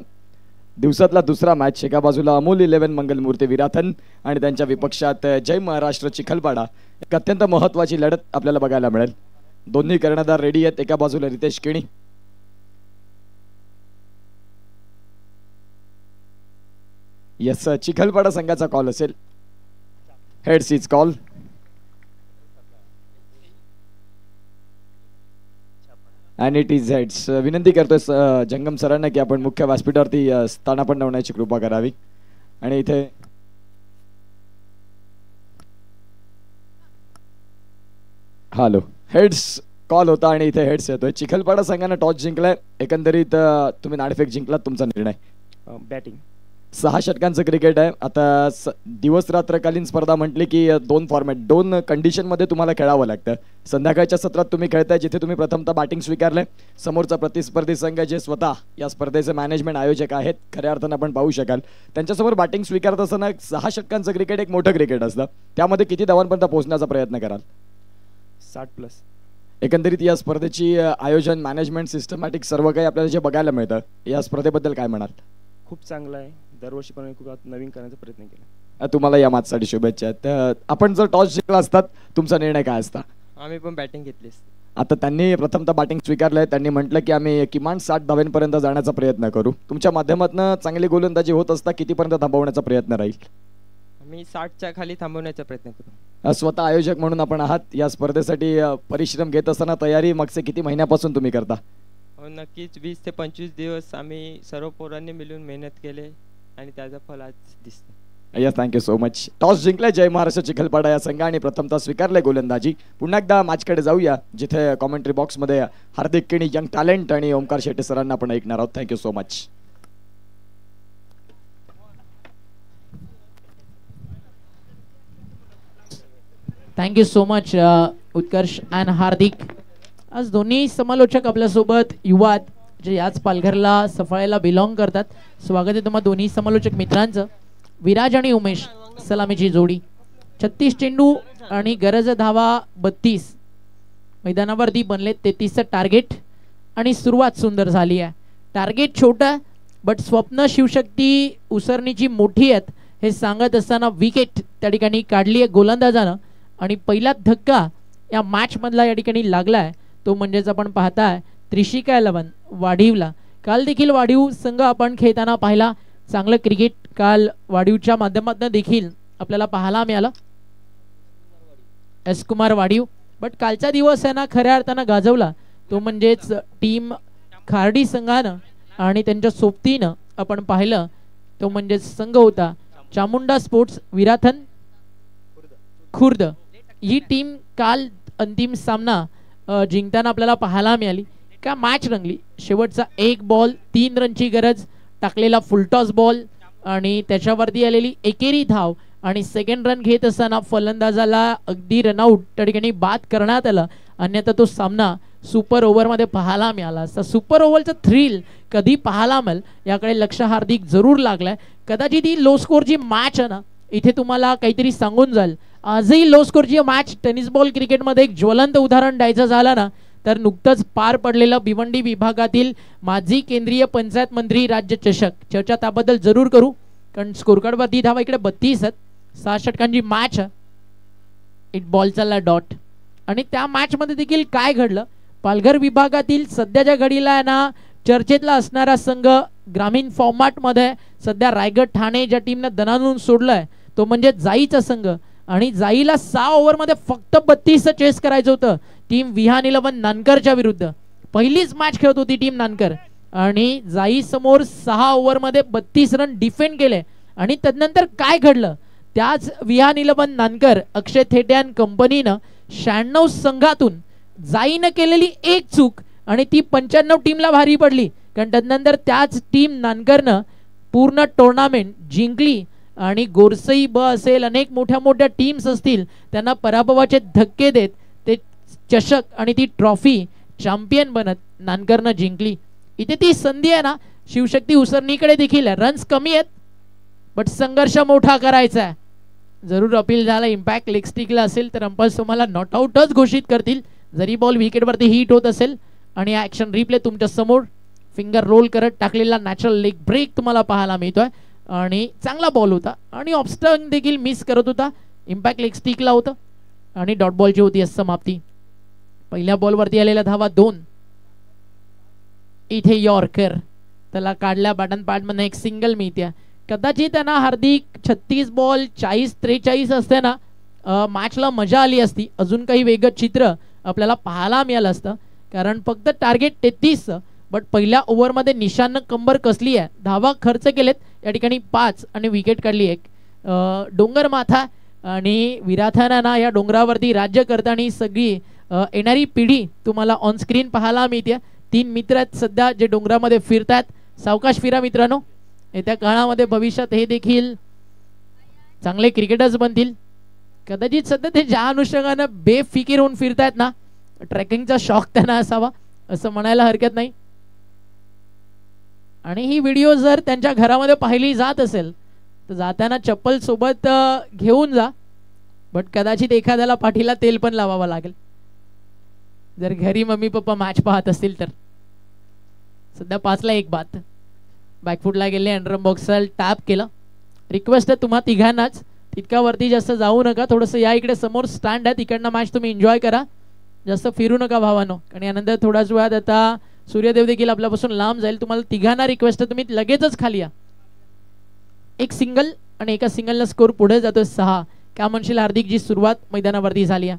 दिवसातला दुसरा मॅच. एका बाजूला अमोल 11 मंगलमूर्ती विराथन आणि त्यांच्या विपक्षात जय महाराष्ट्र चिखलपाडा. एक अत्यंत महत्वाची लढत आपल्याला बघायला मिळेल. दोन्ही कर्णधार रेडी आहेत. एका बाजूला रितेश केणी, यस चिखलपाडा संघाचा कॉल असेल. Heads is call. And it is heads. विनंती करतोय जंगम सरांना की आपण मुख्य व्यासपीठावरती स्थानापन्न ठेवण्याची कृपा करावी. आणि इथे हॅलो हेड्स कॉल होता आणि इथे हेड्स येतोय. चिखलपाडा संघाने टॉस जिंकलाय. एकंदरीत तुम्ही नाणेफेक जिंकलात. तुमचा निर्णय. बॅटिंग. 6 षटकांचं क्रिकेट आहे. आता दिवस रात्रकालीन स्पर्धा म्हटली की 2 फॉर्मॅट 2 कंडिशनमध्ये तुम्हाला खेळावं लागतं. संध्याकाळच्या सत्रात तुम्ही खेळताय जिथे तुम्ही प्रथमतः बॅटिंग स्वीकारलंय. समोरचा प्रतिस्पर्धी संघ जे स्वतः या स्पर्धेचे मॅनेजमेंट आयोजक आहेत खऱ्या अर्थानं आपण पाहू शकाल. त्यांच्यासमोर बॅटिंग स्वीकारत असताना 6 षटकांचं क्रिकेट एक मोठं क्रिकेट असतं. त्यामध्ये किती धावांपर्यंत पोहोचण्याचा प्रयत्न कराल? 60+. एकंदरीत या स्पर्धेची आयोजन मॅनेजमेंट सिस्टमॅटिक सर्व काही आपल्याला जे बघायला मिळतं या स्पर्धेबद्दल काय म्हणाल? खूप चांगला आहे. दरवर्षी पण खूप नवीन करण्याचा प्रयत्न केला. तुम्हाला या मॅचसाठी शुभेच्छा आहेत. आपण जर टॉस जिंकला असतात तुमचा निर्णय काय असता? आम्ही पण बॅटिंग घेतली. आता त्यांनी प्रथमतः बॅटिंग स्वीकारलंय. त्यांनी म्हटलं की आम्ही किमान 60 धावांपर्यंत जाण्याचा प्रयत्न करू. तुमच्या माध्यमातून चांगली गोलंदाजी होत असता कितीपर्यंत थांबवण्याचा प्रयत्न राहील? आम्ही 60च्या खाली थांबवण्याचा प्रयत्न करू. स्वतः आयोजक म्हणून आपण आहात. या स्पर्धेसाठी परिश्रम घेत असताना तयारी मागचे किती महिन्यापासून तुम्ही करता? हो नक्कीच 20 ते 25 दिवस आम्ही सर्व पोरांनी मिळून मेहनत केले आणि त्याचं फळ आज दिसतं. Yes thank you so much. Toss जिंकलाय जय महाराष्ट्र चिखलपाडा या संघाने प्रथमतः स्वीकारले गोलंदाजी. पुन्हा एकदा मॅचकडे जाऊया जिथे कॉमेंट्री बॉक्समध्ये हार्दिक केणी यंग टॅलेंट आणि ओमकार शेट्टे सरांना आपण ऐकणार आहोत. Thank you so much. Thank you so much Utkarsh and Hardik. आज दोन्ही समालोचक आपल्यासोबत युवा जे याच पालघरला सफाळ्याला बिलॉंग करतात. स्वागत आहे तुम्हा दोन्ही समालोचक मित्रांचं. विराज आणि उमेश सलामीची जोडी. 36 चेंडू आणि गरज धावा 32. मैदानावरती बनले 33चं टार्गेट आणि सुरुवात सुंदर झाली आहे. टार्गेट छोटा बट स्वप्न शिवशक्ती उसरणीची मोठी आहेत हे सांगत असताना विकेट त्या ठिकाणी काढली आहे गोलंदाजानं. आणि पहिला धक्का या मॅच मधला या ठिकाणी लागलाय तो म्हणजेच आपण पाहताय त्रिशिका 11 वाढीवला. काल देखील वाढीव संघ आपण खेळताना पाहिला. चांगलं क्रिकेट काल वाढीवच्या माध्यमातून देखील आपल्याला पाहायला मिळालं. एस कुमार वाढीव. बट कालचा दिवस आहे ना खऱ्या अर्थानं गाजवला तो म्हणजेच टीम खार्डी संघानं आणि त्यांच्या सोबतीनं आपण पाहिलं तो म्हणजेच संघ होता चामुंडा स्पोर्ट्स विराथन खुर्द. ही टीम काल अंतिम सामना जिंकताना आपल्याला पाहायला मिळाली. का मॅच रंगली. शेवटचा 1 बॉल 3 रनची गरज. टाकलेला फुलटॉस बॉल आणि त्याच्यावरती आलेली एकेरी धाव आणि सेकंड रन घेत असताना फलंदाजाला अगदी रनआउट त्या ठिकाणी बाद करण्यात आलं. अन्यथा तो सामना सुपर ओव्हरमध्ये पाहायला मिळाला असता. सुपर ओव्हरचं थ्रिल कधी पाहायला मिळेल याकडे लक्ष हार्दिक जरूर लागलाय. कदाचित ही लो स्कोरची मॅच आहे ना इथे तुम्हाला काहीतरी सांगून जाईल. आजही लो स्कोरची मॅच टेनिस बॉल क्रिकेटमध्ये एक ज्वलंत उदाहरण द्यायचं झालं ना तर नुकतंच पार पडलेलं भिवंडी विभागातील माजी केंद्रीय पंचायत मंत्री राज्य चषक चर्चा त्याबद्दल जरूर करू. कारण स्कोरकार्डवरती धावा इकडे 32 आहेत. 6 षटकांची मॅच. 8 बॉल चालला डॉट. आणि त्या मॅच मध्ये देखील काय घडलं. पालघर विभागातील सध्याच्या घडीला आहे ना चर्चेतला असणारा संघ ग्रामीण फॉर्मॅट मध्ये सध्या रायगड ठाणे ज्या टीमने दणानून सोडलाय तो म्हणजे जाईचा संघ. आणि जाईला 6 ओव्हरमध्ये फक्त 32 चेस करायचं होतं टीम विहान 11 नानकरच्या विरुद्ध. पहिलीच मॅच खेळत होती टीम नानकर आणि जाई समोर 6 ओव्हरमध्ये 32 रन डिफेंड केले. आणि त्यानंतर काय घडलं. त्याच विहान 11 नानकर अक्षय थेटे अँड कंपनीनं 96 संघातून जाईनं केलेली एक चूक आणि ती 95 टीमला भारी पडली. कारण त्यानंतर त्याच टीम नानकरनं पूर्ण टुर्नामेंट जिंकली आणि गोरसई ब असेल अनेक मोठ्या मोठ्या टीम्स असतील त्यांना पराभवाचे धक्के देत ते चषक आणि ती ट्रॉफी चॅम्पियन बनत नानकरनं जिंकली. इथे ती संधी आहे ना शिवशक्ती उसरणीकडे देखील आहे. रन्स कमी आहेत बट संघर्ष मोठा करायचा आहे. जरूर अपील झाला. इम्पॅक्ट लेग स्टिकला असेल तर अंपायर्स तुम्हाला नॉट आउटच घोषित करतील. जरी बॉल विकेटवरती हिट होत असेल आणि ॲक्शन रिप्ले तुमच्या समोर फिंगर रोल करत टाकलेला नॅचरल लेग ब्रेक तुम्हाला पाहायला मिळतोय आणि चांगला बॉल होता आणि ऑफस्टन देखील मिस करत होता. इम्पॅक्ट लेग स्टिकला होतं आणि डॉट बॉलची होती समाप्ती. पहिल्या बॉलवरती आलेल्या धावा 2. इथे यॉर्कर त्याला काढल्या बॅटन पॅडमधून एक सिंगल मिळते. कदाचित त्यांना हार्दिक 36 बॉल 40-43 असते ना मॅचला मजा आली असती. अजून काही वेगळं चित्र आपल्याला पाहायला मिळालं असतं कारण फक्त टार्गेट 33 बट पहिल्या ओव्हरमध्ये निशाननं कंबर कसली आहे. धावा खर्च केलेत या ठिकाणी 5 आणि विकेट काढली 1. डोंगर माथा आणि विराथाना या डोंगरावरती राज्य करताना सगळी येणारी पिढी तुम्हाला ऑन स्क्रीन पाहायला मिळते. 3 मित्र आहेत सध्या जे डोंगरामध्ये फिरतात. सावकाश फिरा मित्रांनो. येत्या काळामध्ये भविष्यात हे देखील चांगले क्रिकेटर्स बनतील. कदाचित सध्या ते ज्या अनुषंगानं बेफिकीर होऊन फिरतायत ना ट्रेकिंगचा शॉक त्यांना असावा असं म्हणायला हरकत नाही. आणि ही व्हिडिओ जर त्यांच्या घरामध्ये पाहिली जात असेल तर जाताना चप्पल सोबत घेऊन जा बट कदाचित एखाद्याला पाठीला तेल पण लावावं लागेल जर घरी मम्मी पप्पा मॅच पाहत असतील तर. सध्या 5ला 1 बाद. बॅकफुटला गेले अंडरम बॉक्सला टॅप केलं. रिक्वेस्ट आहे तुम्हा तिघांनाच तितका वरती जास्त जाऊ नका. थोडंसं या इकडे समोर स्टँड आहे तिकडनं मॅच तुम्ही एन्जॉय करा. जास्त फिरू नका भावानो आणि यानंतर थोड्याच वेळात आता सूर्यदेव देखील आपल्यापासून लांब जाईल. तुम्हाला तिघांना रिक्वेस्ट आहे तुम्ही लगेचच खाली या. एक सिंगल आणि एका सिंगलला स्कोर पुढे जातोय 6. काय म्हणशील हार्दिकची सुरुवात मैदानावरती झाली आहे.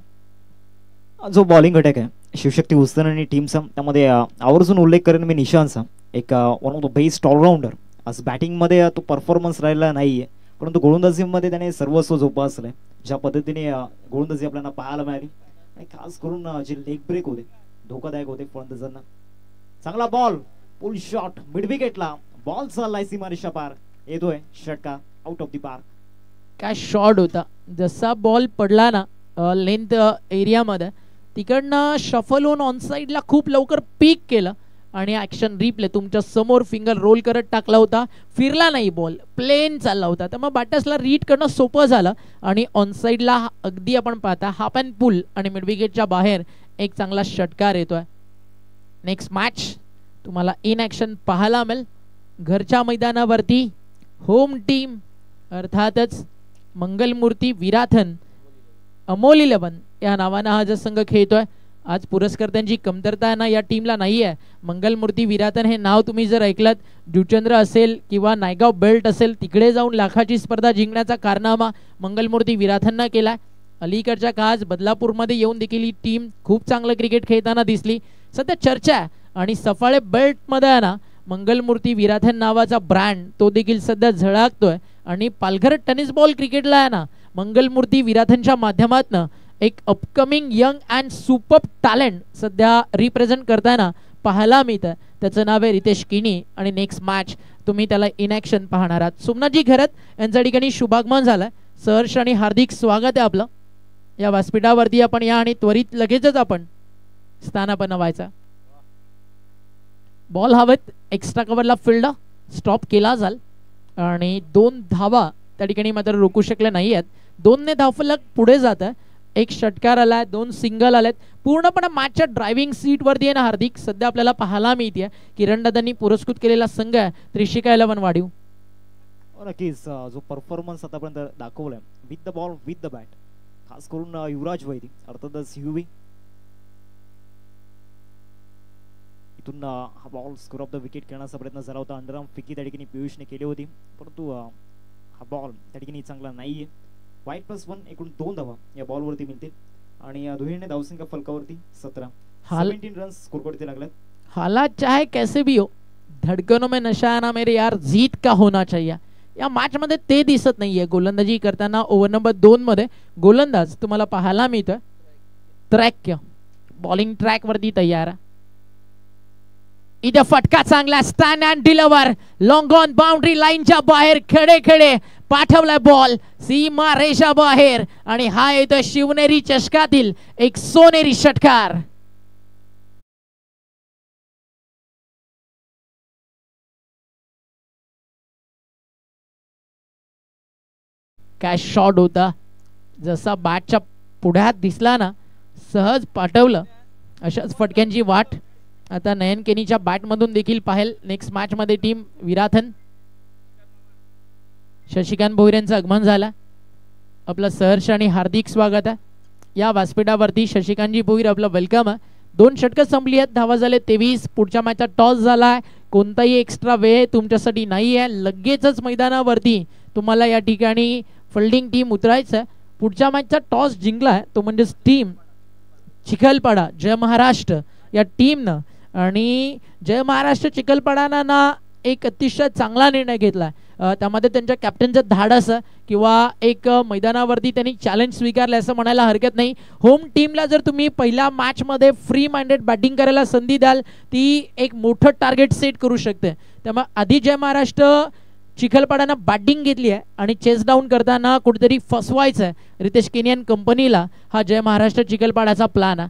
जो बॉलिंग अटॅक आहे शिवशक्ती उस्तान आणि टीमचा त्यामध्ये आवर्जून उल्लेख करेन मी निशांतचा. एक one of the best allrounder. आज बॅटिंगमध्ये तो परफॉर्मन्स राहिला नाही आहे परंतु गोलंदाजीमध्ये त्याने सर्वस्व जोपासलं आहे. ज्या पद्धतीने गोलंदाजी आपल्याला पाहायला मिळाली आणि खास करून जे लेग ब्रेक होते धोकादायक होते फलंदाजांना. चांगला बॉल पुल शॉट मिड विकेटला बॉल चाललाय सीमारेषा पार येतोय षटकार आउट ऑफ द पार्क. काय शॉट होता. जसा बॉल पडला ना लेंथ एरियामध्ये तिकडनं शफल होऊन ऑन साईडला खूप लवकर पीक केलं आणि ॲक्शन रिप्ले तुमच्या समोर फिंगर रोल करत टाकला होता. फिरला नाही बॉल प्लेन चालला होता तर मग बॅटर्सला रीड करणं सोपं झालं आणि ऑन साईडला अगदी आपण पाहता हाफ अँड पुल आणि मिड विकेटच्या बाहेर एक चांगला षटकार येतोय. नेक्स्ट मॅच तुम्हाला इन ॲक्शन पाहायला मिळेल घरच्या मैदानावरती. होम टीम अर्थातच मंगलमूर्ती विराथन अमोल 11 या नावानं हा जो संघ खेळतोय. आज पुरस्कर्त्यांची कमतरता ना या टीमला नाही आहे. मंगलमूर्ती विराथन हे नाव तुम्ही जर ऐकलं जुचंद्र असेल किंवा नायगाव बेल्ट असेल तिकडे जाऊन लाखाची स्पर्धा जिंकण्याचा कारनामा मंगलमूर्ती विराथननं केला. अलीकडच्या काळात बदलापूरमध्ये येऊन देखील ही टीम खूप चांगलं क्रिकेट खेळताना दिसली. सध्या चर्चा आहे आणि सफाळे बेल्टमध्ये आहे ना मंगलमूर्ती विराथन नावाचा ब्रँड तो देखील सध्या झळकतोय आणि पालघर टेनिस बॉल क्रिकेटला आहे ना मंगलमूर्ती विराथनच्या माध्यमातून एक upcoming young and super talent सध्या रिप्रेझेंट करताना पाहायला मिळतं. त्याचं नाव आहे रितेश किनी आणि नेक्स्ट मॅच तुम्ही त्याला इन ॲक्शन पाहणार आहात. सोमनाथजी घरत यांच्या ठिकाणी शुभागमन झालंय. सहर्ष आणि हार्दिक स्वागत आहे आपलं या व्यासपीठावरती. आपण या आणि त्वरित लगेचच आपण स्थानापन्न व्हायचा. बॉल हवेत एक्स्ट्रा कव्हरला फील्ड स्टॉप केला जाल आणि 2 धावा त्या ठिकाणी मात्र रोखू शकले नाही आहेत. 2ने धावफलक पुढे जात आहे. एक षटकार आलाय 2 सिंगल आलेत. पूर्णपणे मॅचच्या ड्रायव्हिंग सीटवरती आहे ना हार्दिक सध्या आपल्याला पाहायला मिळते. किरणदादांनी पुरस्कृत केलेला संघ आहे त्रिशिका 11 वाढीव. नक्कीच जो परफॉर्मन्स आतापर्यंत दाखवलाय with the ball with the bat खास करून युवराज वैदी अर्थातच युवी इथून हा ball score of the wicket करण्याचा प्रयत्न झाला होता. अंडरआर्म फिकी त्या ठिकाणी पियुषने केली होती परंतु हा बॉल त्या ठिकाणी चांगला नाहीये. वाईट +1 एकूण 2 धावा या बॉलवरती मिळतील आणि दोन्हीने धावसंख्या फलकावरती 17 रन्स स्कोर करते लागले. हालात चाहे कैसे भी हो धड़कनों में नशा आना मेरे यार जीत का होना चाहिए. या मॅच मध्ये ते दिसत नाहीये. गोलंदाजी करताना ओव्हर नंबर 2 मध्ये गोलंदाज तुम्हाला पाहायला मिळतोय ट्रॅक बॉलिंग ट्रॅक वरती तयार. इथे फटका चांगला stand and deliver long on boundary लाईनच्या बाहेर खडे खडे पाठवलाय बॉल सीमा रेषा बाहेर आणि हा येतोय शिवनेरी चषकातील एक सोनेरी षटकार. काय शॉट होता. जसा बॅटच्या पुढ्यात दिसला ना सहज पाठवलं अशाच फटक्यांची वाट आता नयन केनीच्या बॅटमधून देखील पाहेल नेक्स्ट मॅच मध्ये टीम विराथन. शशिकांत भोईर यांचं आगमन झालं. आपलं सहर्ष आणि हार्दिक स्वागत आहे या व्यासपीठावरती. शशिकांतजी भोईर आपलं वेलकम आहे. 2 षटकं संपली आहेत. धावा झाले 23. पुढच्या मॅचचा टॉस झालाय. कोणताही एक्स्ट्रा वेळ तुमच्यासाठी नाही आहे. लगेचच मैदानावरती तुम्हाला या ठिकाणी फिल्डिंग टीम उतरायचं आहे. पुढच्या मॅचचा टॉस जिंकलाय तो म्हणजे टीम चिखलपाडा जय महाराष्ट्र या टीमनं. आणि जय महाराष्ट्र चिखलपाडानं ना एक अतिशय चांगला निर्णय घेतला. त्यामध्ये त्यांच्या कॅप्टनचं धाडस किंवा एक मैदानावरती त्यांनी चॅलेंज स्वीकारलं असं म्हणायला हरकत नाही. होम टीमला जर तुम्ही पहिल्या मॅचमध्ये फ्री माइंडेड बॅटिंग करायला संधी द्याल ती एक मोठं टार्गेट सेट करू शकते. त्यामुळे आधी जय महाराष्ट्र चिखलपाड्यानं बॅटिंग घेतली आहे आणि चेस डाऊन करताना कुठेतरी फसवायचं आहे रितेश केनियन कंपनीला. हा जय महाराष्ट्र चिखलपाड्याचा प्लॅन आहे.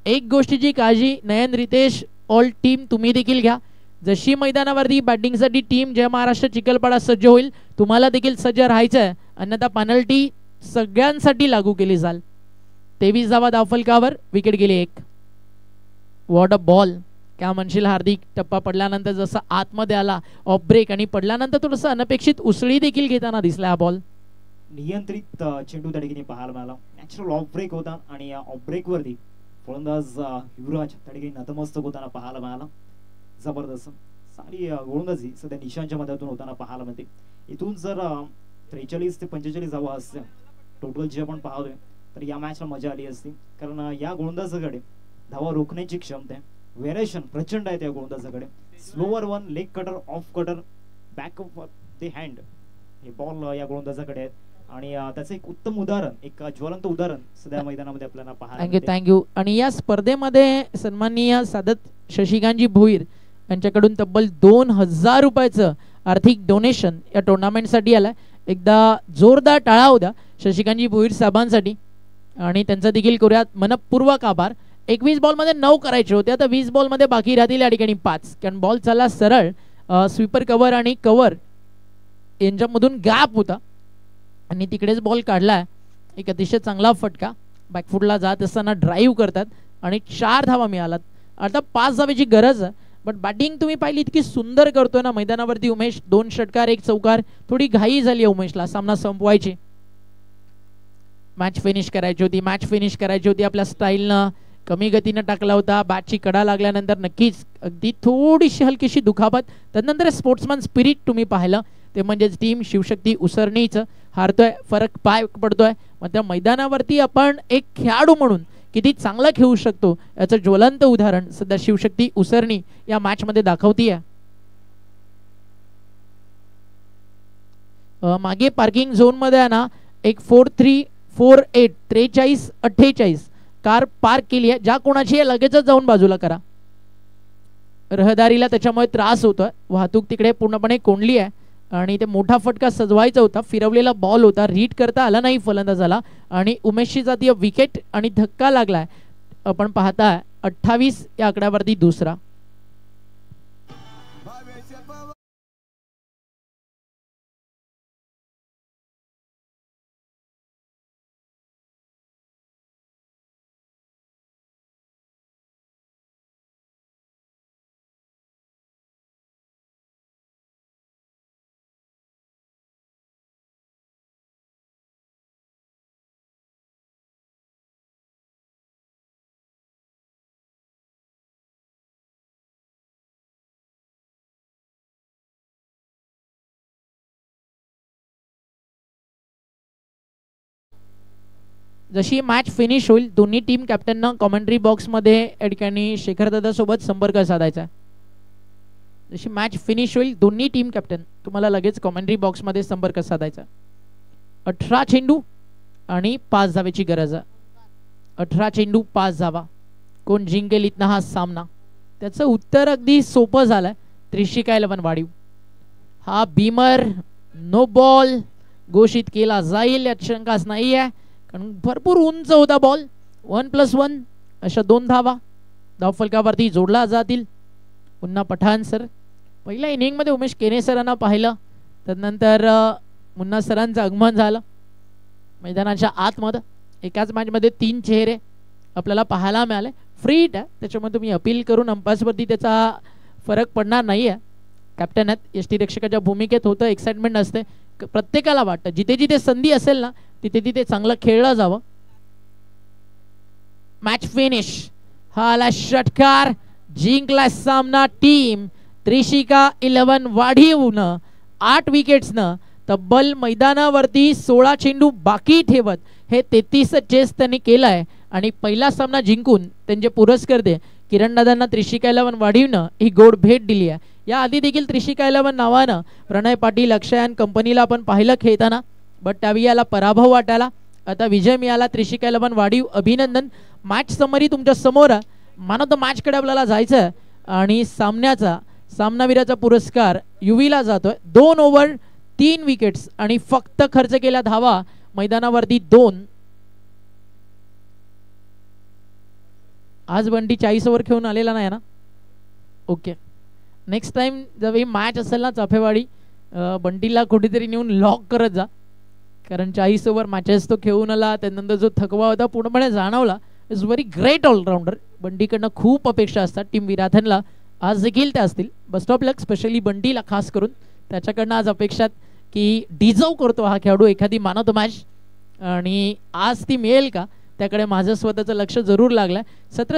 एक गोष्टीची काळजी नयन रितेश ऑल टीम तुम्ही देखील घ्या. जशी मैदानावरती बॅटिंगसाठी टीम जय महाराष्ट्र चिखलपाडा सज्ज होईल तुम्हाला देखील सज्ज राहायचं आहे. अन्यथा पेनल्टी सगळ्यांसाठी लागू केली जाईल. 23 धावा धावफलकावर. विकेट गेली 1. What a ball. क्या म्हणशील हार्दिक. टप्पा पडल्यानंतर जसं आतमध्ये आला ऑफ ब्रेक आणि पडल्यानंतर थोडंसं अनपेक्षित उसळी देखील घेताना दिसला हा बॉल. नियंत्रित चेंडू त्या ठिकाणी पाहायला मिळाला. नॅचरल ऑफ ब्रेक होता आणि या ऑफ ब्रेक वरती फलंदाज युवराज त्या ठिकाणी नतमस्तक होताना पाहायला मिळाला. जबरदस्त चांगली गोलंदाजी सध्या निशांच्या मध्यातून होताना पाहायला मिळते. इथून जर 43 ते 45 धावा असते टोटल जे आपण पाहतोय तर या मॅचला मजा आली असती. कारण या गोलंदाजाकडे धावा रोखण्याची क्षमता आहे. व्हेरिएशन प्रचंड आहे त्या गोलंदाजाकडे. Slower one, leg cutter, off cutter, back off the hand हे बॉल या गोलंदाजाकडे आहेत. आणि त्याचं एक उत्तम उदाहरण, एक ज्वलंत उदाहरण सध्या मैदानामध्ये आपल्याला पाहायला. थँक्यू. आणि या स्पर्धेमध्ये सन्माननीय सादत शशिकांतजी भोईर यांच्याकडून तब्बल 2000 रुपयाचं आर्थिक डोनेशन या टुर्नामेंटसाठी आलं. एकदा जोरदार टाळा होता शशिकांतजी भोईर साहेबांसाठी आणि त्यांचा देखील करूयात मनपूर्वक आभार. 21 बॉलमध्ये 9 करायचे होते. आता 20 बॉलमध्ये बाकी राहतील या ठिकाणी 5. कारण बॉल चालला सरळ. स्वीपर कव्हर आणि कव्हर यांच्यामधून गॅप होता आणि तिकडेच बॉल काढला. एक अतिशय चांगला फटका. बॅकफुटला जात असताना ड्राईव्ह करतात आणि 4 धावा मिळालात. आता 5 धावेची गरज आहे. बट बॅटिंग तुम्ही पाहिली इतकी सुंदर करतोय ना मैदानावरती उमेश. 2 षटकार 1 चौकार. थोडी घाई झाली आहे उमेशला. सामना संपवायची, मॅच फिनिश करायची होती. मॅच फिनिश करायची होती आपल्या स्टाईलनं. कमी गतीनं टाकला होता. बॅटची कडा लागल्यानंतर नक्कीच अगदी थोडीशी हलकीशी दुखापत. त्यानंतर स्पोर्ट्समॅन स्पिरिट तुम्ही पाहिलं ते म्हणजेच टीम शिवशक्ती उसरणीचं हारतोय. फरक पाय पडतोय. मग त्या मैदानावरती आपण एक खेळाडू म्हणून किती चांगला खेळू शकतो याचं ज्वलंत उदाहरण सध्या शिवशक्ती उसरणी या मॅच मध्ये दाखवतीये. मागे पार्किंग झोन मध्ये आहे ना एक 4348 4348 कार पार्क केली आहे. ज्या कोणाची आहे लगेचच जाऊन बाजूला करा. रहदारीला त्याच्यामुळे त्रास होतोय. वाहतूक तिकडे पूर्णपणे कोंडली आहे आणि ते मोठा फटका सजवायचा होता. फिरवलेला बॉल होता. रीड करता आला नाही फलंदाजाला आणि उमेशची जातीय विकेट आणि धक्का लागलाय. आपण पाहताय 28 या आकड्यावरती दुसरा. जशी मॅच फिनिश होईल दोन्ही टीम कॅप्टनना कॉमेंट्री बॉक्समध्ये या ठिकाणी शेखर दादा सोबत संपर्क साधायचा. जशी मॅच फिनिश होईल दोन्ही टीम कॅप्टन तुम्हाला लगेच कॉमेंट्री बॉक्समध्ये संपर्क साधायचा. 18 चेंडू आणि 5 धावेची गरज आहे. 18 चेंडू 5 धावा. कोण जिंकेल इथनं हा सामना. त्याचं उत्तर अगदी सोपं झालंय. त्रिशिका 11 वाढीव. हा बीमर नो बॉल घोषित केला जाईल यात शंकाच नाही आहे. कारण भरपूर उंच होता बॉल. 1+1 अशा 2 धावा धावफलकावरती जोडला जातील. पुन्हा पठाण सर. पहिल्या इनिंगमध्ये उमेश केने सरांना पाहिलं. त्यानंतर मुन्ना सरांचं आगमन झालं मैदानाच्या आतमध्ये. एकाच मॅचमध्ये 3 चेहरे आपल्याला पाहायला मिळाले. फ्रीट आहे, त्याच्यामुळे तुम्ही अपील करून अंपायर्सवरती त्याचा फरक पडणार नाही आहे. कॅप्टन आहेत, यष्टीरक्षकाच्या भूमिकेत होतं, एक्साइटमेंट असते, प्रत्येकाला वाटतं जिथे जिथे संधी असेल ना तिथे तिथे चांगलं खेळलं जावं. Match finish. हा आला षटकार, जिंकला सामना टीम त्रिशिका 11 वाढीवनं 8 विकेट्सनं. तब्बल मैदानावरती 16 चेंडू बाकी ठेवत हे 33 चेस त्यांनी केलाय आणि पहिला सामना जिंकून त्यांचे पुरस्कर्ते किरणदादांना त्रिशिका 11 वाढीवनं ही गोड भेट दिली आहे. या आधी देखील त्रिशिका 11 नावानं प्रणय पाटील, अक्षयान कंपनीला आपण पाहिलं खेळताना, बट त्यावेळी याला पराभव वाटायला. आता विजय मिळाला त्रिशिका 11 वाढीव, अभिनंदन. मॅच समरी तुमच्या समोर, मॅन ऑफ द मॅच कडे आपल्याला जायचं आहे आणि सामनावीराचा पुरस्कार युवीला जातोय. 2 ओव्हर 3 विकेट्स आणि फक्त खर्च केल्या धावा मैदानावरती 2. आज बंटी 40 ओव्हर खेळून आलेला नाही ना. ओके, नेक्स्ट टाइम जर ही मॅच असेल ना चाफेवाडी, बंटीला कुठेतरी नेऊन लॉक करत जा, कारण 40 ओव्हर मॅचेस तो खेळून आला, त्यानंतर जो थकवा होता पूर्णपणे जाणवला. Is very great allrounder. बंटीकडनं खूप अपेक्षा असतात टीम विराथनला, आज देखील त्या असतील. बेस्ट ऑफ लक स्पेशली बंटीला खास करून, त्याच्याकडनं आज अपेक्षात की डिझर्व करतो हा खेळाडू एखादी मॅन ऑफ द मॅच, आणि आज ती मिळेल का त्याकडे माझं स्वतःचं लक्ष जरूर लागलंय. 17